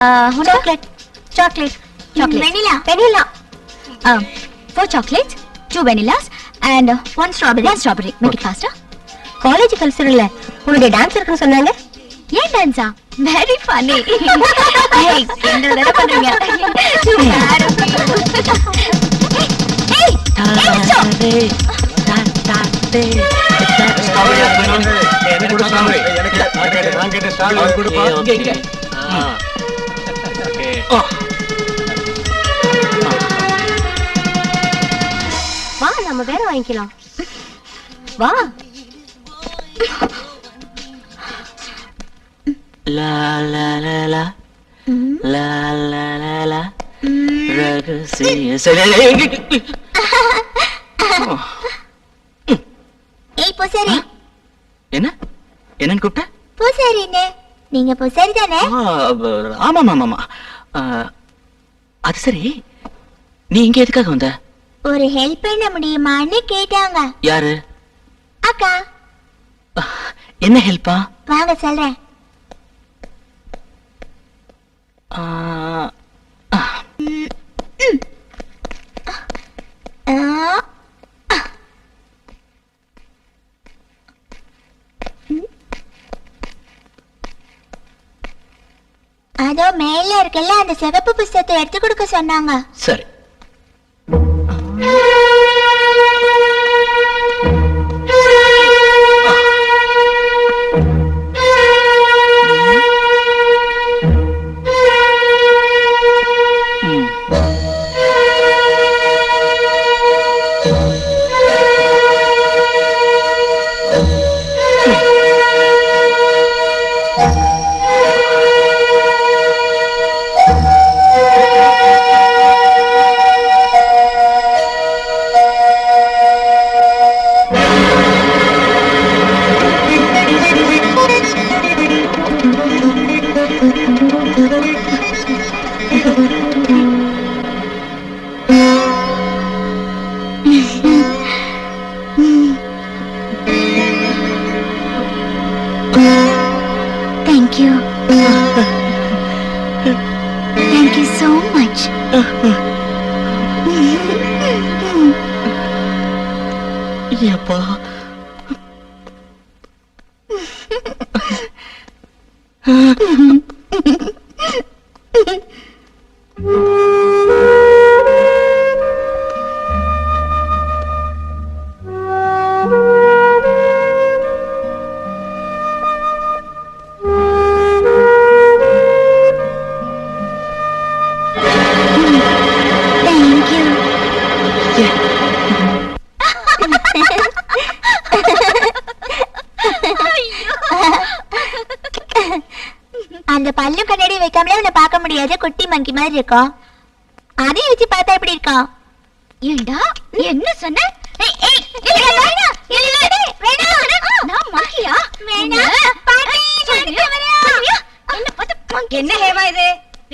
Chocolate. Vanilla. 4 chocolates, 2 vanillas, and 1 strawberry. Make it faster. College கல்ச்சரல்ல உனக்கு dance இருக்குன்னு சொன்னாங்க. ஏன் டான்ஸா? Very funny. Hey, என்ன வேற பண்றீங்க? Hey, வா நம்ம வேற வாங்கிக்கலாம். வா. La la la la la la la la ரகசிய ஏய் பூசாரி. என்ன என்னன்னு கூப்பிட்ட? பூசாரினே. நீங்க பூசாரி தானே? ஆமா. அது சரி, நீ இங்க எதுக்காக வந்த? ஒரு ஹெல்ப் பண்ண முடியுமான்னு கேட்டாங்க. யாரு? அக்கா. என்ன ஹெல்ப்பா? வாங்க சொல்றேன். அதோ மேல இருக்கல அந்த சிவப்பு புஸ்தகத்தை எடுத்து கொடுக்க சொன்னாங்க. சரி. Thank you so much. எப்பா அந்த பல்லு கண்ணாடி வைக்காமலே உன்னை பார்க்க முடியாது. குட்டி மங்கி மாதிரி இருக்கும். அதை வச்சு பார்த்தா எப்படி இருக்கும்? ஏண்டா என்ன சொன்ன? என்ன ஹேமா இது?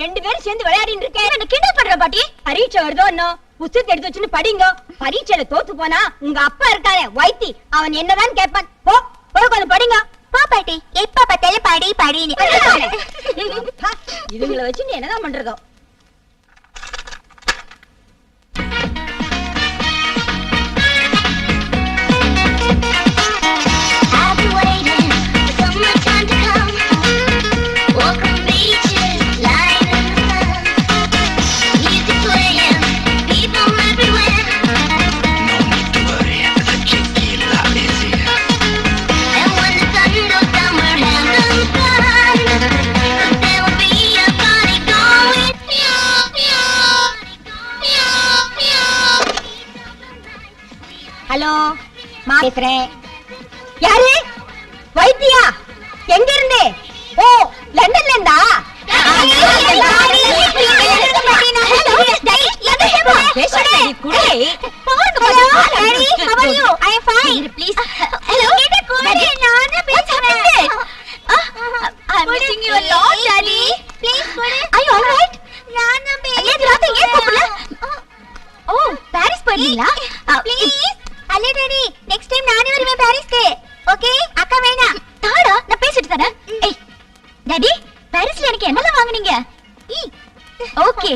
ரெண்டு பேரும் சேர்ந்து விளையாடிட்டு இருக்கேன். கிண்டல் பண்ற பாட்டி. பரீட்சை வருதோ இன்னும் புத்தகத்தை எடுத்து வச்சுன்னு படிங்க. பரீட்சையில தோத்து போனா உங்க அப்பா இருக்கானே வைத்தி, அவன் என்னதான் கேட்பான். போ கொஞ்சம் படிங்க. பாட்டி எப்ப பார்த்தாலும் படி படின்னு இதுங்களை வச்சு நீ என்னதான் பண்றதோ? ஹலோ, பேசுறேன். யாரு? வைத்தியா? எங்க இருந்து? ஓ, லண்டன்ல இருந்தா? பாரிஸ் போறீங்களா? அல்லே டாடி, நெக்ஸ்ட் டைம் நானே வருவேன் பாரிஸ்க்கு. ஓகே, அக்கா வேணாம். தாடா, நான் பேசிட்டு தரேன். ஏய் டாடி, பாரிஸ்ல எனக்கு என்னலாம் வாங்குனீங்க? ஓகே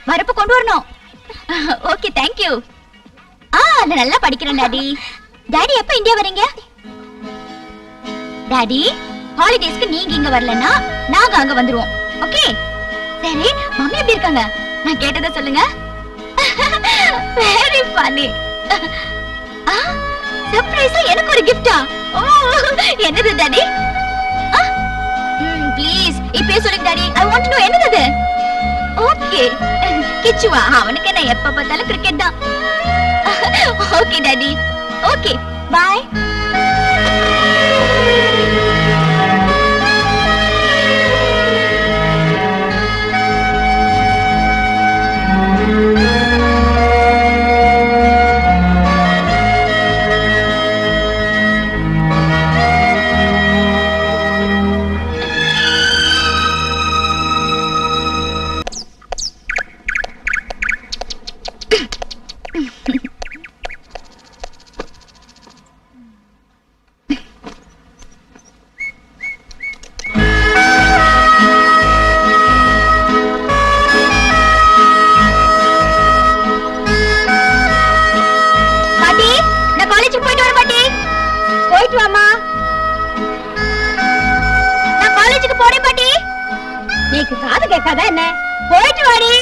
வரப்ப கொண்டு வரணும். Okay thank you. நான் நல்லா படிக்கிறேன் டாடி. டாடி எப்ப இந்தியா வரீங்க? டாடி ஹாலிடேஸ்க்கு நீங்க இங்க வரலன்னா நாங்க அங்க வந்துருவோம். ஓகே சரி. மம்மி எப்படி இருக்காங்க? நான் கேட்டதை சொல்லுங்க. Very funny. சர்ப்ரைஸா எனக்கு ஒரு கிஃப்டா? ஓ என்னது டாடி? ப்ளீஸ் இப்பே சொல்லுங்க daddy. I want to know என்னது. ஓகே கிச்சுவா அவனுக்கு என்ன எப்ப பார்த்தாலும் கிரிக்கெட் தான். Okay daddy. Okay bye. போயிட்டு வாமா. நான் காலேஜுக்கு போறேன் பாட்டி. நீக்கு காது கேட்காதா என்ன? போயிட்டு வாடி.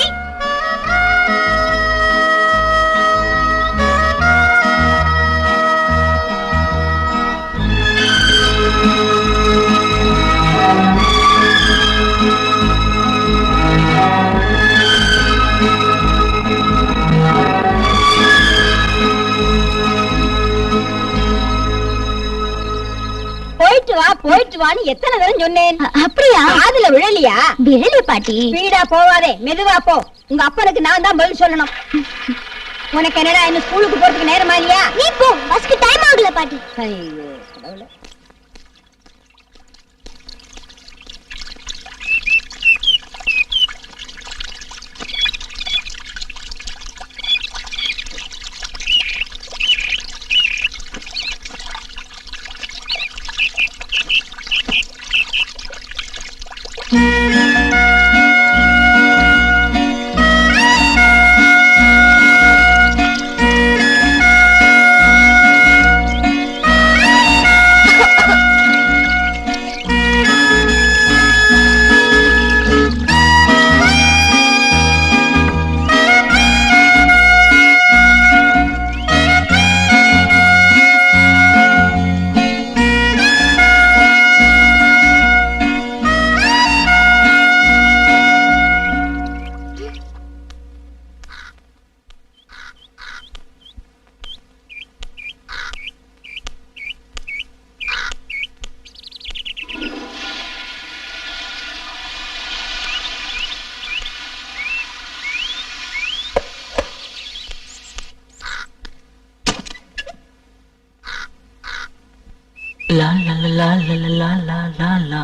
போயிட்டு வான்னு எத்தனை தடவை சொன்னேன். அப்படியா? காதுல விழலையா? விழல பாட்டி. ஸ்பீடா போவாதே, மெதுவா போ. உங்க அப்பனுக்கு நான் தான் பதில் சொல்லணும். உனக்கு என்னடா இன்னும் ஸ்கூலுக்கு போறதுக்கு நேரமா இல்லையா? நீ போ, பஸ்க்கு டைம் ஆகல பாட்டி. ஐயோ கடவுளே. La la la la la la la la la.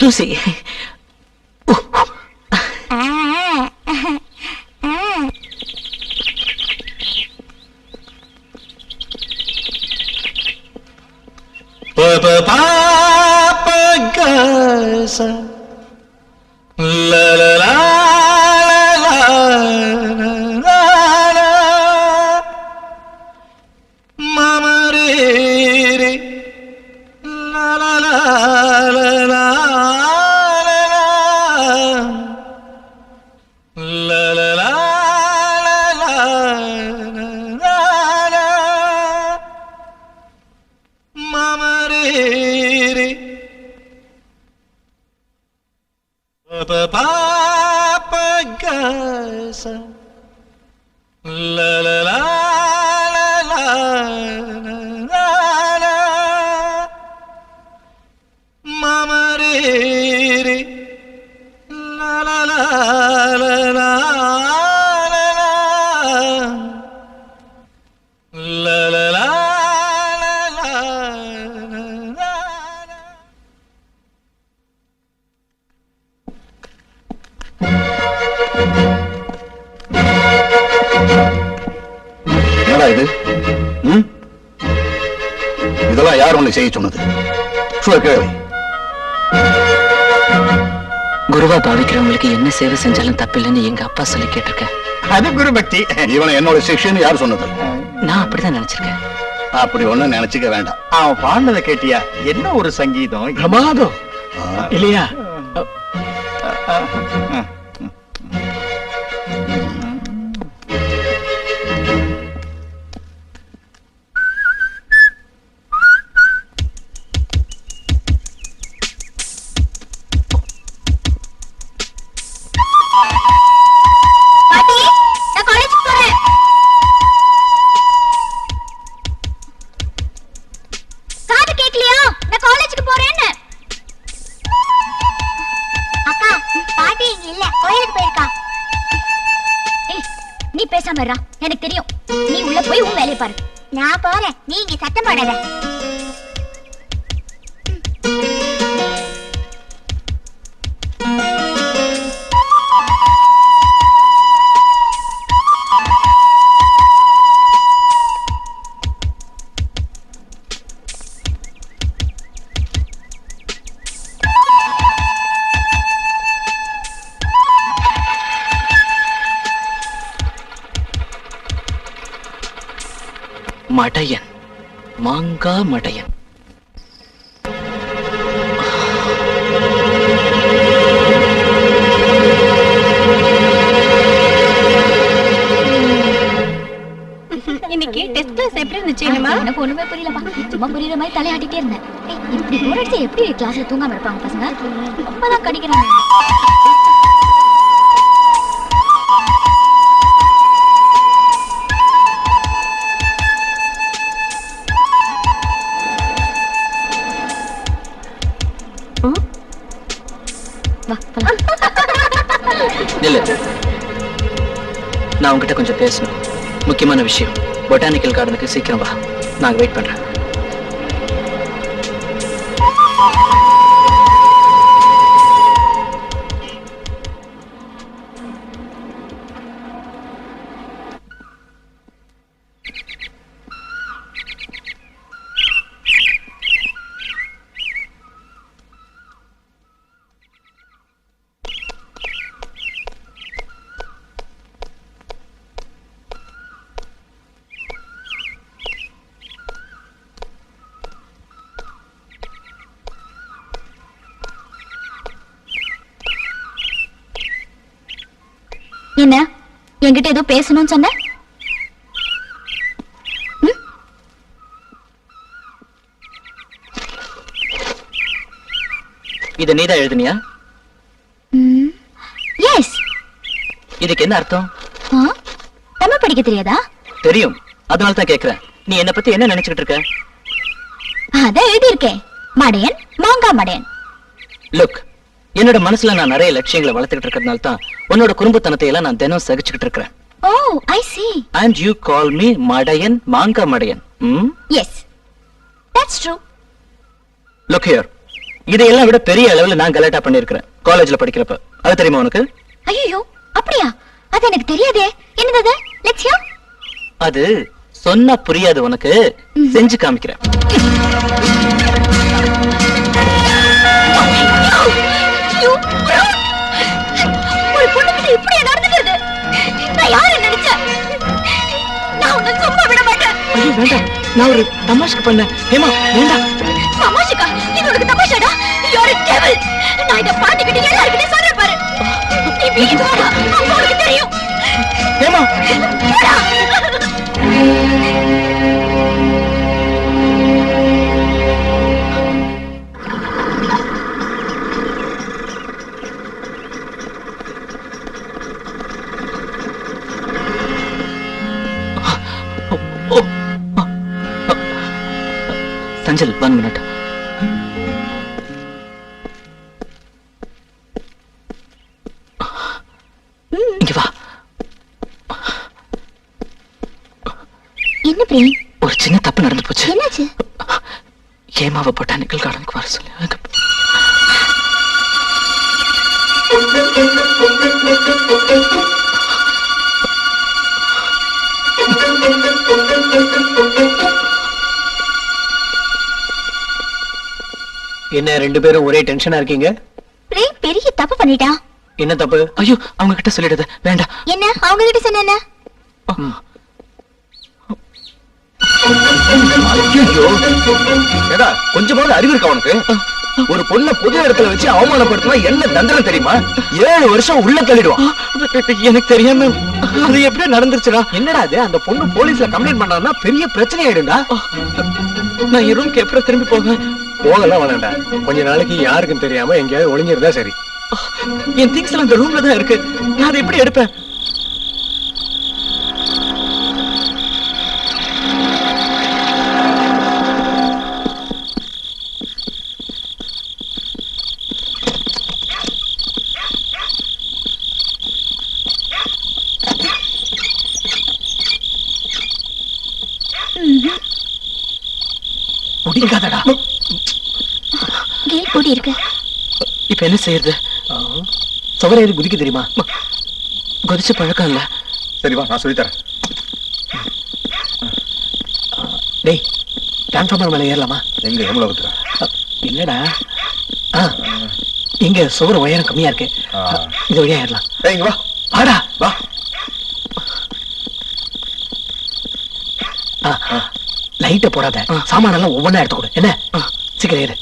Lucy இதெல்லாம் யார் உன்னை செய்ய சொன்னது? குருவா பாவிக்கிறவங்களுக்கு என்ன சேவை செஞ்சாலும் தப்பில்லைன்னு எங்க அப்பா சொல்லி கேட்டிருக்கேன். அது குரு பக்தி. இவனை என்னோட சிஷ்யன் யார் சொன்னது? நான் அப்படிதான் நினைச்சிருக்கேன். அப்படி ஒண்ணு நினைச்சுக்க வேண்டாம். அவன் பாடினதை கேட்டியா? என்ன ஒரு சங்கீதம், பிரமாதம் இல்லையா? எனக்கு தெரியும். நீ உள்ள போய் உன் வேலையை பாரு. நான் போறேன், நீ இங்க சத்தம் போடாத. மடையன், மாங்கா மடையன். இன்னைக்கு டெஸ்ட் கிளாஸ் எப்படி இருந்துச்சு? எனக்கு ஒண்ணுமே புரியலப்பா. சும்மா புரியுற மாதிரி தலையாட்டிட்டே இருந்தேன். இப்படி போர் அடிச்சா எப்படி கிளாஸ்ல தூங்காம இருப்பாங்க பசங்க? ரொம்பதான் கடிக்கிறாங்க. நான் உங்ககிட்ட கொஞ்சம் பேசணும். முக்கியமான விஷயம். பொட்டானிக்கல் கார்டனுக்கு சீக்கிரம் வா. நான் வெயிட் பண்றேன். என்ன என்கிட்ட ஏதோ பேசணும்னு சொன்ன? இத நீதான் எழுதுனியா? எஸ். இதுக்கு என்ன அர்த்தம்? தமிழ் படிக்க தெரியாதா? தெரியும், அதனால தான் கேக்குறேன். நீ என்ன பத்தி என்ன நினைச்சிட்டு இருக்க? அத எழுதி இருக்கேன். மடையன், மாங்கா மடையன். லுக், என்னோட மனசுல நான் நிறைய லட்சியங்களை வளர்த்துக்கிட்டு இருக்கிறதுனால தான் உன்னோட குறும்புத்தனத்தை எல்லாம் நான் தினம் சகிச்சுக்கிட்டு இருக்கிறேன். ஓ, ஐ see. And you call me மடையன், மாங்கா மடையன். Yes, that's true. Look here. இதையெல்லாம் விட பெரிய அளவுல நான் கலாட்டா பண்ணிருக்கிறேன் காலேஜ்ல படிக்கிறப்ப. அது தெரியுமா உனக்கு? ஐயோ அப்படியா? அது எனக்கு தெரியாதே. என்னது லட்சியம்? அது சொன்னா புரியாது உனக்கு, செஞ்சு காமிக்கிறேன். ஒரு பொண்ணுகிட்ட இப்படியா நடந்துக்கிறது? நான் யாரை நினைச்சேன்? நான் உன்னை சும்மா விட மாட்டேன். ஐயோ வேண்டாம், நான் ஒரு தமாஷ்க்கு பண்ணேன். ஹேமா வேண்டாம். தமாஷுக்கா? இது உனக்கு தமாஷாடா? You're a devil. நான் இத பாத்துக்கிட்டு எல்லாருக்கிட்டையும் சொல்றேன் பாரு. நீ வீட்டுக்கு வாடா, அப்ப உனக்கு தெரியும். ஹேமா போடா. சஞ்சல், 1 minute. இங்க வா. என்ன பிரேம்? ஒரு சின்ன தப்பு நடந்து போச்சு. என்னாச்சு? ஹேமாவை பொட்டானிக்கல் கார்டனுக்கு வர சொல்லி. என்ன 2 பேரும் ஒரே டென்ஷனா இருக்கீங்க? பிரேம் பெரிய தப்பு பண்ணிட்டா. என்ன தப்பு? ஐயோ அவங்க கிட்ட சொல்லிடுது. வேண்டாம். என்ன அவங்க கிட்ட சொன்ன? ஐயோ, ஏடா கொஞ்சமாவது அறிவு இருக்கா உனக்கு? ஒரு பொண்ண பொது இடத்துல வச்சு அவமானப்படுத்தினா என்ன தண்டனை தெரியுமா? 7 வருஷம் உள்ள தள்ளிடுவான். எனக்கு தெரியாம அது எப்படியே நடந்துருச்சுடா. என்னடா அது? அந்த பொண்ணு போலீஸ்ல கம்ப்ளைண்ட் பண்ணான்னா பெரிய பிரச்சனை ஆயிடும்டா. நான் என் ரூம்க்கு எப்பறம் திரும்பி போவேன்? போகலாம் வேணாண்டா. கொஞ்ச நாளைக்கு யாருக்கும் தெரியாம எங்கேயாவது ஒளிஞ்சிருந்தா சரி. என் திங்ஸ் எல்லாம் இந்த ரூம்ல தான் இருக்கு. நான் அதை எப்படி எடுப்பேன்? முடிக்காதடா. கேட் பூட்டி இருக்கு. இப்ப என்ன செய்யறது? சுவரேறி குதிக்க தெரியுமா? குதிச்சு பழக்கம் இல்ல. சரி வா, நான் சொல்லித்தரேன். டேய், டிரான்ஸ்ஃபார்மர் மேல ஏறலாமா? எங்க எவ்வளவு? இல்லடா, இங்க சுவர் உயரம் கம்மியா இருக்கு. இது வழியா ஏறலாம். இங்க வா. வாடா வா. லைட்ட போடாத. சாமானெல்லாம் ஒவ்வொன்னா எடுத்து கொடு. என்ன சீக்கிரம் ஏறு.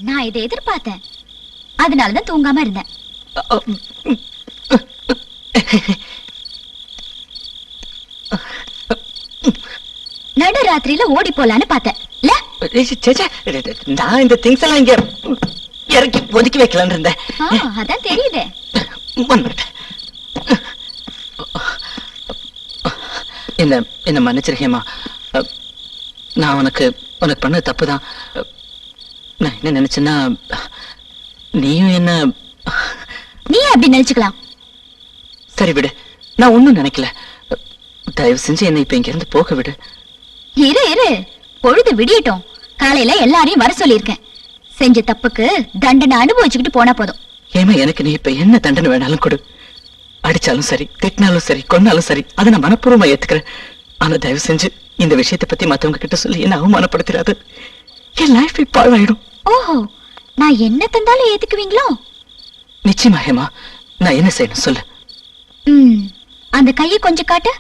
நான் இதை எதிர்பார்த்தேன். அதனாலதான் தூங்காம இருந்தேன். நடு ராத்திரியில ஓடி போலான்னு பார்த்தேன். நான் இந்த திங்ஸ் எல்லாம் இங்க இறக்கி ஒதுக்கி வைக்கலான்னு இருந்தேன். அதான் தெரியுது. என்ன மன்னிச்சிருக்கேம்மா. நான் உனக்கு பண்ண தப்புதான். நான் என்ன நினைச்சேன்னா, நீயும் என்ன நீ அப்படி நினைச்சுக்கலாம். சரி விடு, நான் ஒண்ணும் நினைக்கல. தயவு செஞ்சு என்ன இப்ப இங்க இருந்து போக விடு. இரு பொழுது விடியட்டும். காலையில எல்லாரையும் வர சொல்லியிருக்கேன். செஞ்ச தப்புக்கு தண்டனை அனுபவிச்சுக்கிட்டு போனா போதும். ஏமா எனக்கு நீ இப்ப என்ன தண்டனை வேணாலும் கொடு. அடிச்சாலும் சரி, திட்டினாலும் சரி, கொன்னாலும் சரி, அதை நான் மனப்பூர்வமா ஏத்துக்கிறேன். ஆனா தயவு செஞ்சு இந்த விஷயத்தை பத்தி மத்தவங்க கிட்ட சொல்லி என்ன அவமானப்படுத்திடாது. என் லைஃப் பாழாயிடும். ஓஹோ, நான் என்ன தந்தாலும் ஏத்துக்குவீங்களோ? நிச்சயமா ஹேமா, நான் என்ன செய்யணும் சொல்லு. அந்த கையை கொஞ்சம் காட்டு.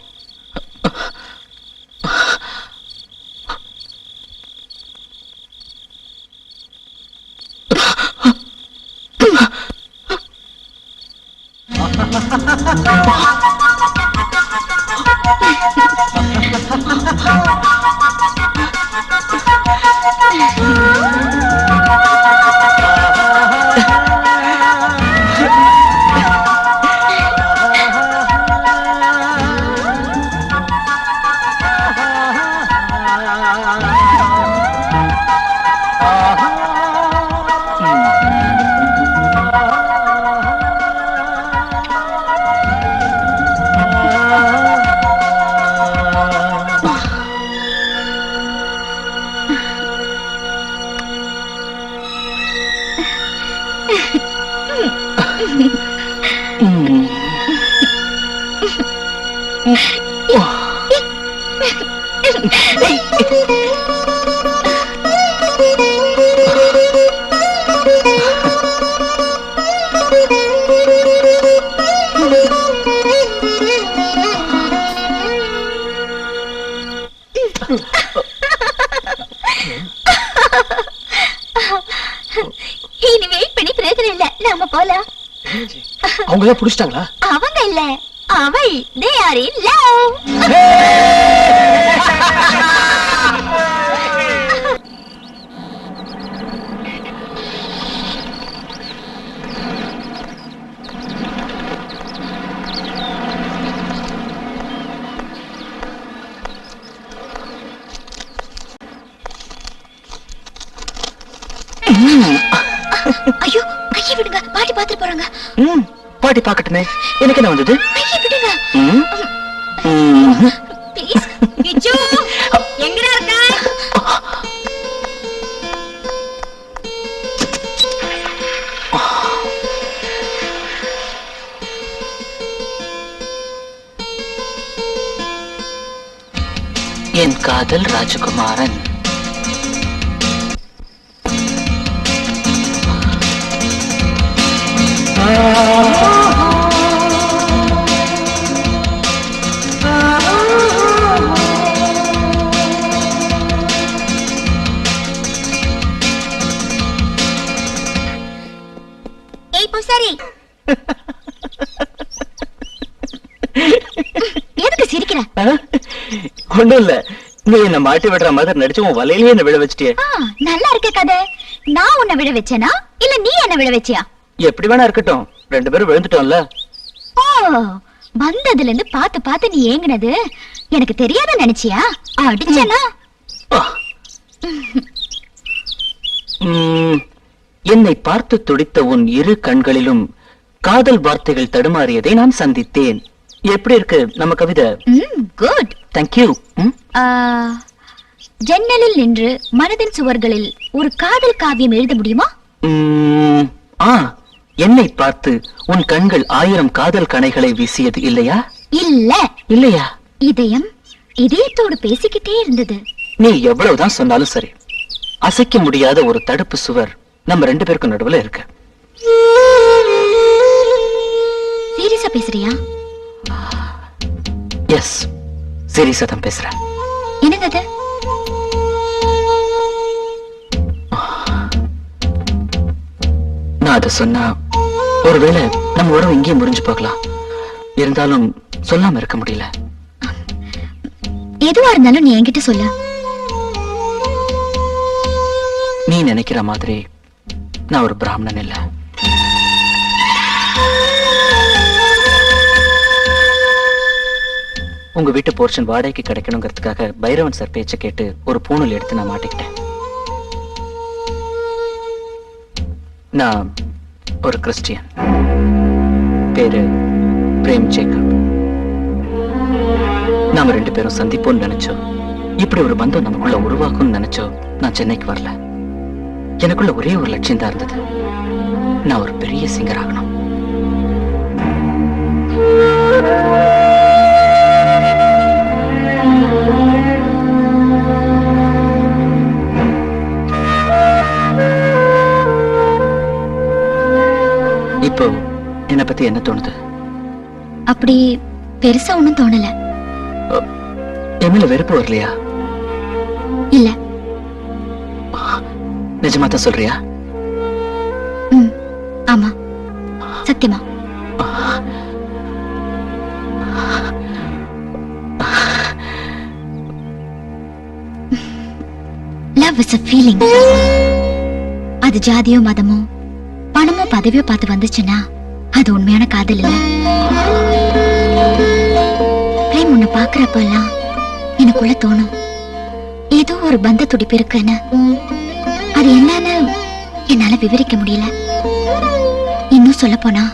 இனி வெயிட் பண்ணி பிரயோஜனம் இல்ல, நாம போலாம். அவங்க எல்லாம் புடிச்சிட்டாங்களா? அவங்க இல்ல, அவள். They are in love. ஐயோ, கையை விடுங்க, பாட்டி பாத்துட்டு போறாங்க. பாட்டி பாக்கட்டுமே, எனக்கு என்ன வந்தது? கையை விடுங்க ப்ளீஸ். கிச்சு, எங்கடா இருக்க? என் காதல் ராஜகுமாரன். ஏய் பூசாரி, எதுக்கு சிரிக்கிற? ஒண்ணும் இல்ல, நீ என்ன மாட்டி விடுற மாதிரி நடிச்சு உன் வலையிலேயே என்ன விழ வச்சிட்டியே. நல்லா இருக்க கதை. நான் உன்னை விழ வச்சேனா இல்ல நீ என்ன விழ வச்சியா? எப்படி வேணா இருக்கட்டும், ரெண்டு பேரும் விழுந்துட்டோம்ல. ஓ, வந்ததுல இருந்து பார்த்து பார்த்து நீ ஏங்குனது எனக்கு தெரியாத நினைச்சியா? அடிச்சனா? என்னை பார்த்து துடித்த உன் இரு கண்களிலும் காதல் வார்த்தைகள் தடுமாறியதை நான் சந்தித்தேன். எப்படி இருக்கு நம்ம கவிதை? Good, thank you. ஜன்னலில் நின்று மனதின் சுவர்களில் ஒரு காதல் காவியம் எழுத முடியுமா? என்னை பார்த்து உன் கண்கள் 1000 காதல் கணைகளை வீசியது இல்லையா? இல்ல. இல்லையா? இதயம் இதயத்தோடு பேசிக்கிட்டே இருந்தது. நீ எவ்வளவுதான் சொன்னாலும் சரி, அசைக்க முடியாத ஒரு தடுப்பு சுவர் நம்ம ரெண்டு பேருக்கும் நடுவுல இருக்கு. சீரியஸா பேசுறியா? எஸ், சீரியஸா தான் பேசுறேன். என்னது அது? நான் அதை சொன்னா ஒருவேளை நம்ம உறவு இங்கேயே முறிஞ்சு போகலாம். இருந்தாலும் சொல்லாம இருக்க முடியல. எதுவா இருந்தாலும் நீ என்கிட்ட சொல்ல. நீ நினைக்கிற மாதிரி நான் ஒரு பிராமணன் இல்ல. உங்க வீட்டு போர்ஷன் வாடகைக்கு கிடைக்கணுங்கிறதுக்காக பைரவன் சார் பேச்ச கேட்டு ஒரு பூணூல் எடுத்து நான் மாட்டிக்கிட்டேன். நான் ஒரு கிறிஸ்டியன். பேரு பிரேம் ஜேக்கப். நாம ரெண்டு பேரும் சந்திப்போம்னு நினைச்சோம். இப்படி ஒரு பந்தம் நமக்குள்ள உருவாக்கும்னு நினைச்சோ நான் சென்னைக்கு வரல. எனக்குள்ள ஒரே ஒரு லட்சியம் தான் இருந்தது. நான் ஒரு பெரிய சிங்கர் ஆகணும். இப்போ என்னை பத்தி என்ன தோணுது? அப்படி பெருசா ஒண்ணும் தோணல. என் மேல வெறுப்பு வரலையா? இல்ல. நிஜமா தான் சொல்றியா? ஆமா, சத்தியமா. Love is a feeling. அது ஜாதியோ மதமோ பணமோ பதவியோ பார்த்து வந்துச்சுன்னா அது உண்மையான காதல் இல்ல. பிரேம் உன்னை பாக்குறப்பெல்லாம் எனக்குள்ள தோணும் ஏதோ ஒரு பந்த துடிப்பு இருக்குன்னு. அது என்னன்னு என்னால விவரிக்க முடியல. இன்னும் சொல்ல போனா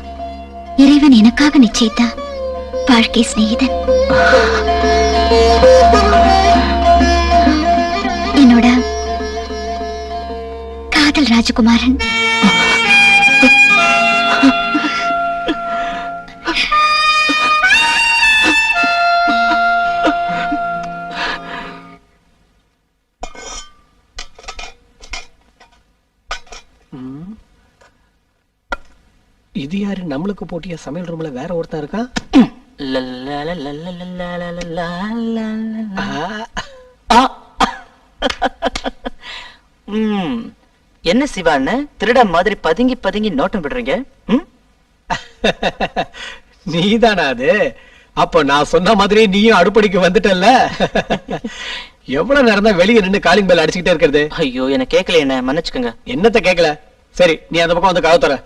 இறைவன் எனக்காக நிச்சயித்த வாழ்க்கை சிநேகிதன். என்னோட காதல் ராஜகுமாரன். இது யாரு நம்மளுக்கு போட்டிய சமையல் ரூம்ல வேற ஒருத்தன் இருக்கான்? என்ன சிவான்னு திருட மாதிரி பதுங்கி பதுங்கி நோட்டம் விடுறீங்க? நீதானா அது? அப்ப நான் சொன்ன மாதிரி நீயும் அடுப்படிக்கு வந்துட்டல்ல. எவ்வளவு நேரம் தான் வெளியே நின்னு காலிங் பெல் அடிச்சுக்கிட்டே இருக்கிறது? ஐயோ, என்ன கேட்கல, என்ன மன்னிச்சுக்கோங்க. என்னத்த கேட்கல? சரி, நீ அந்த பக்கம் வந்து கதவு தர.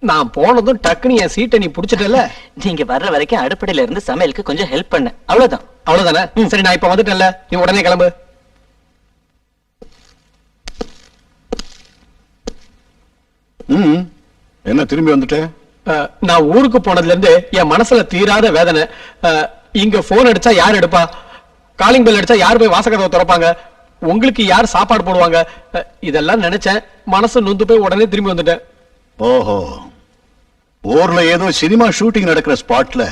நான் போனதும் டக்குன்னு என் சீட்டை நீ புடிச்சிட்டல. நீங்க வர்ற வரைக்கும் அடுப்படையில இருந்து சமையலுக்கு கொஞ்சம் ஹெல்ப் பண்ண, அவ்வளவுதான். அவ்வளவுதானே? சரி, நான் இப்ப வந்துட்டேன்ல, நீ உடனே கிளம்பு. என்ன திரும்பி வந்துட்ட? நான் ஊருக்கு போனதுல இருந்து என் மனசுல தீராத வேதனை. இங்க போன் அடிச்சா யார் எடுப்பா? காலிங் பெல் அடிச்சா யார் போய் வாசகதவை திறப்பாங்க? உங்களுக்கு யார் சாப்பாடு போடுவாங்க? இதெல்லாம் நினைச்சேன், மனசு நொந்து போய் உடனே திரும்பி வந்துட்டேன். ஓஹோ, ஊர்ல ஏதோ சினிமா ஷூட்டிங் நடக்கிற ஸ்பாட்ல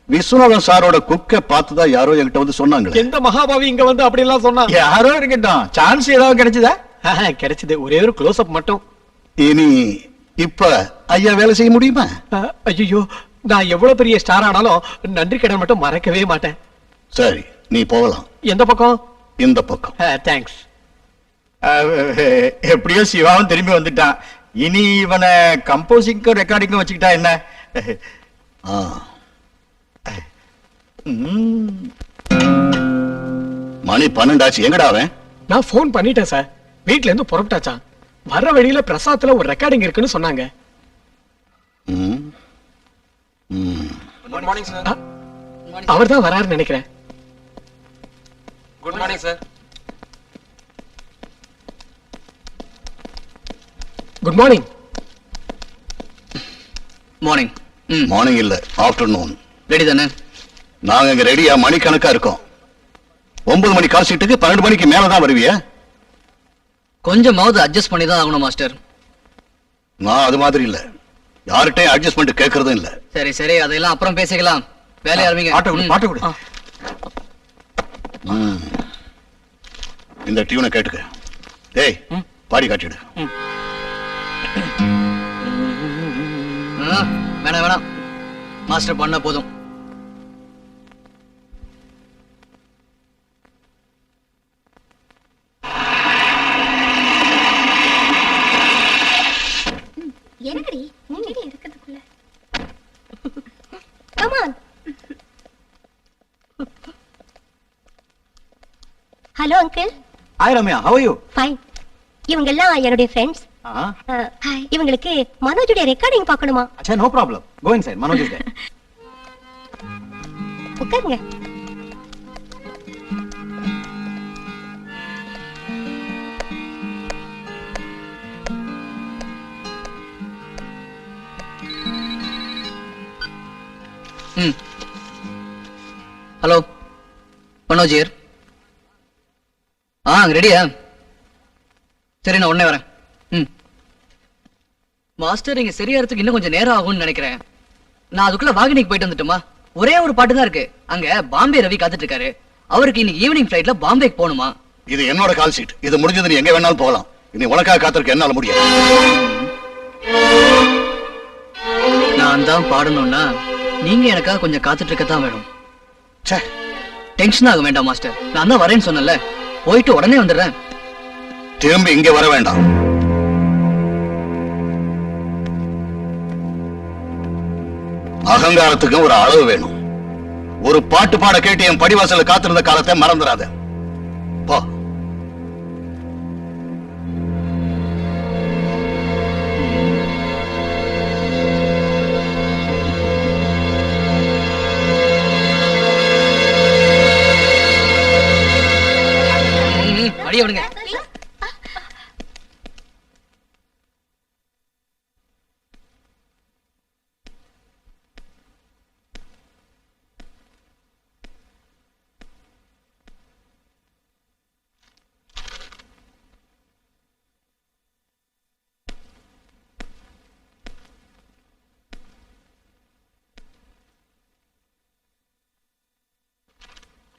விஸ்வநாதன் சாரோட குக்க பார்த்ததா யாரோ என்கிட்ட வந்து சொன்னாங்களே. எந்த மகாபாவி இங்க வந்து அப்படி எல்லாம் சொன்னா? யாரோ இருக்கட்டும், சான்ஸ் ஏதாவது கிடைச்சதா? கிடைச்சது, ஒரே ஒரு க்ளோஸ் அப் மட்டும். இனி இப்ப ஐயா வேலை செய்ய முடியுமா? ஐயோ, நான் எவ்வளவு பெரிய ஸ்டார் ஆனாலும் நன்றி கடன் மட்டும் மறக்கவே மாட்டேன். சரி, நீ போகலாம். எந்த பக்கம்? இந்த பக்கம். தேங்க்ஸ். எப்படியோ சிவாவும் திரும்பி வந்துட்டான். இனி இவனை கம்போசிங்க்கும் ரெக்கார்டிங்கும் வச்சுக்கிட்டா என்ன? மணி 12 ஆச்சு. எங்கடா அவன்? நான் போன் பண்ணிட்டேன் சார். வீட்ல இருந்து புறப்பட்டாச்சான். வர்ற வழியில பிரசாத்ல ஒரு ரெக்கார்டிங் இருக்குன்னு சொன்னாங்க. Good morning sir. அவர் தான் வராருன்னு நினைக்கிறேன். Good morning sir. Good morning. Morning. Morning இல்ல, ஆஃப்டர்நூன். ரெடி தானே? நாங்க இங்க ரெடியா மணிக்கணக்கா இருக்கோம். 9 மணி கால் சீட்டுக்கு 12 மணிக்கு மேலதான் வருவியா? கொஞ்சமாவது அட்ஜஸ்ட் பண்ணி தான் ஆகணும் மாஸ்டர். நான் அது மாதிரி இல்ல, யார்கிட்டயும் அட்ஜஸ்ட்மெண்ட் கேட்கறதும் இல்ல. சரி சரி, அதெல்லாம் அப்புறம் பேசிக்கலாம். வேலைய ஆரம்பிங்க. பாட்டு கொடு. இந்த டியூனை கேட்டுக்க. டேய், பாடி காட்டிடு. வேணாம் வேணாம், மாஸ்டர் பண்ண போதும். என்னடி முன்னாடி இருக்கிறதுக்குள்ள come on. Hello uncle. Hi Ramya, how are you? Fine. இவங்க எல்லாம் என்னுடைய ஃப்ரெண்ட்ஸ். ஹாய். இவங்களுக்கு மனோஜுடைய ரெக்கார்டிங் பார்க்கணுமா? அச்சா, no problem. Go inside, Manoj is there. உட்காருங்க. ம். Hello Manoj here. ரெடியா? சரி, நான் உடனே வரேன். ம். மாஸ்டர், இங்க சரியாறதுக்கு இன்னும் கொஞ்சம் நேரம் ஆகும்னு நினைக்கிறேன். நான் அதுக்குள்ள வாகினிக்கு போயிட்டு வந்துட்டுமா? ஒரே ஒரு பாட்டு தான் இருக்கு. அங்க பாம்பே ரவி காத்துட்டு இருக்காரு. அவருக்கு இன்னைக்கு ஈவினிங் ஃபிளைட்ல பாம்பேக்கு போகணுமா? இது என்னோட கால் சீட். இது முடிஞ்சது, நீ எங்க வேணாலும் போகலாம். இனி உனக்காக காத்திருக்க என்னால முடியாது. நான் தான் பாடணும்னா நீங்க எனக்காக கொஞ்சம் காத்துட்டு இருக்கத்தான் வேணும். ச்சே, டென்ஷன் ஆக வேண்டாம் மாஸ்டர். நான் தான் வரேன்னு சொன்னல, போயிட்டு உடனே வந்துடுறேன். திரும்பி இங்க வர வேண்டாம். அகங்காரத்துக்கு ஒரு அளவு வேணும். ஒரு பாட்டு பாட கேட்டு என் படிவாசல காத்திருந்த காலத்தை மறந்துடாத. போ. அடிய விடுங்க.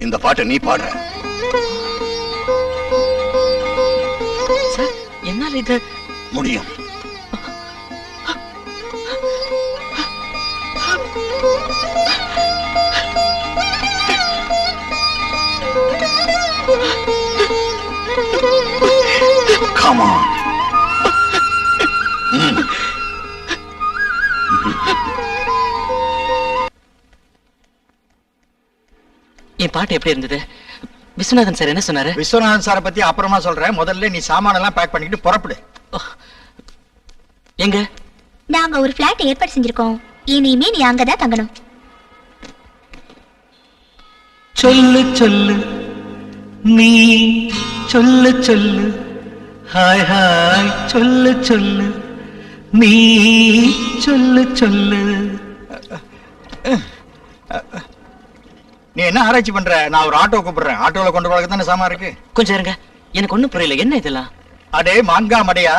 இந்த பாட்டை நீ பாடுற. சார், என்னால இது முடியும். Come on. என் பாட்டு எப்படி இருந்தது? விஸ்வநாதன் சார் என்ன சொன்னாரு? விஸ்வநாதன் சாரை பத்தி அப்புறமா சொல்றேன். முதல்ல நீ சாமானெல்லாம் பேக் பண்ணிட்டு புறப்படு. எங்க? நாங்க ஒரு பிளாட் ஏற்பாடு செஞ்சிருக்கோம். இனிமே நீ அங்கதான் தங்கணும். சொல்லு சொல்லு நீ சொல்லு சொல்லு ஹாய் ஹாய் சொல்லு சொல்லு நீ சொல்லு சொல்லு. நீ என்ன ஆராய்ச்சி பண்ற? நான் ஒரு ஆட்டோ கூப்பிடுறேன். ஆட்டோல கொண்டு போறதுக்கு தானே சாமான் இருக்கு. கொஞ்சம் இருங்க, எனக்கு ஒண்ணும் புரியல. என்ன இதெல்லாம்? அடே மாங்கா மடையா,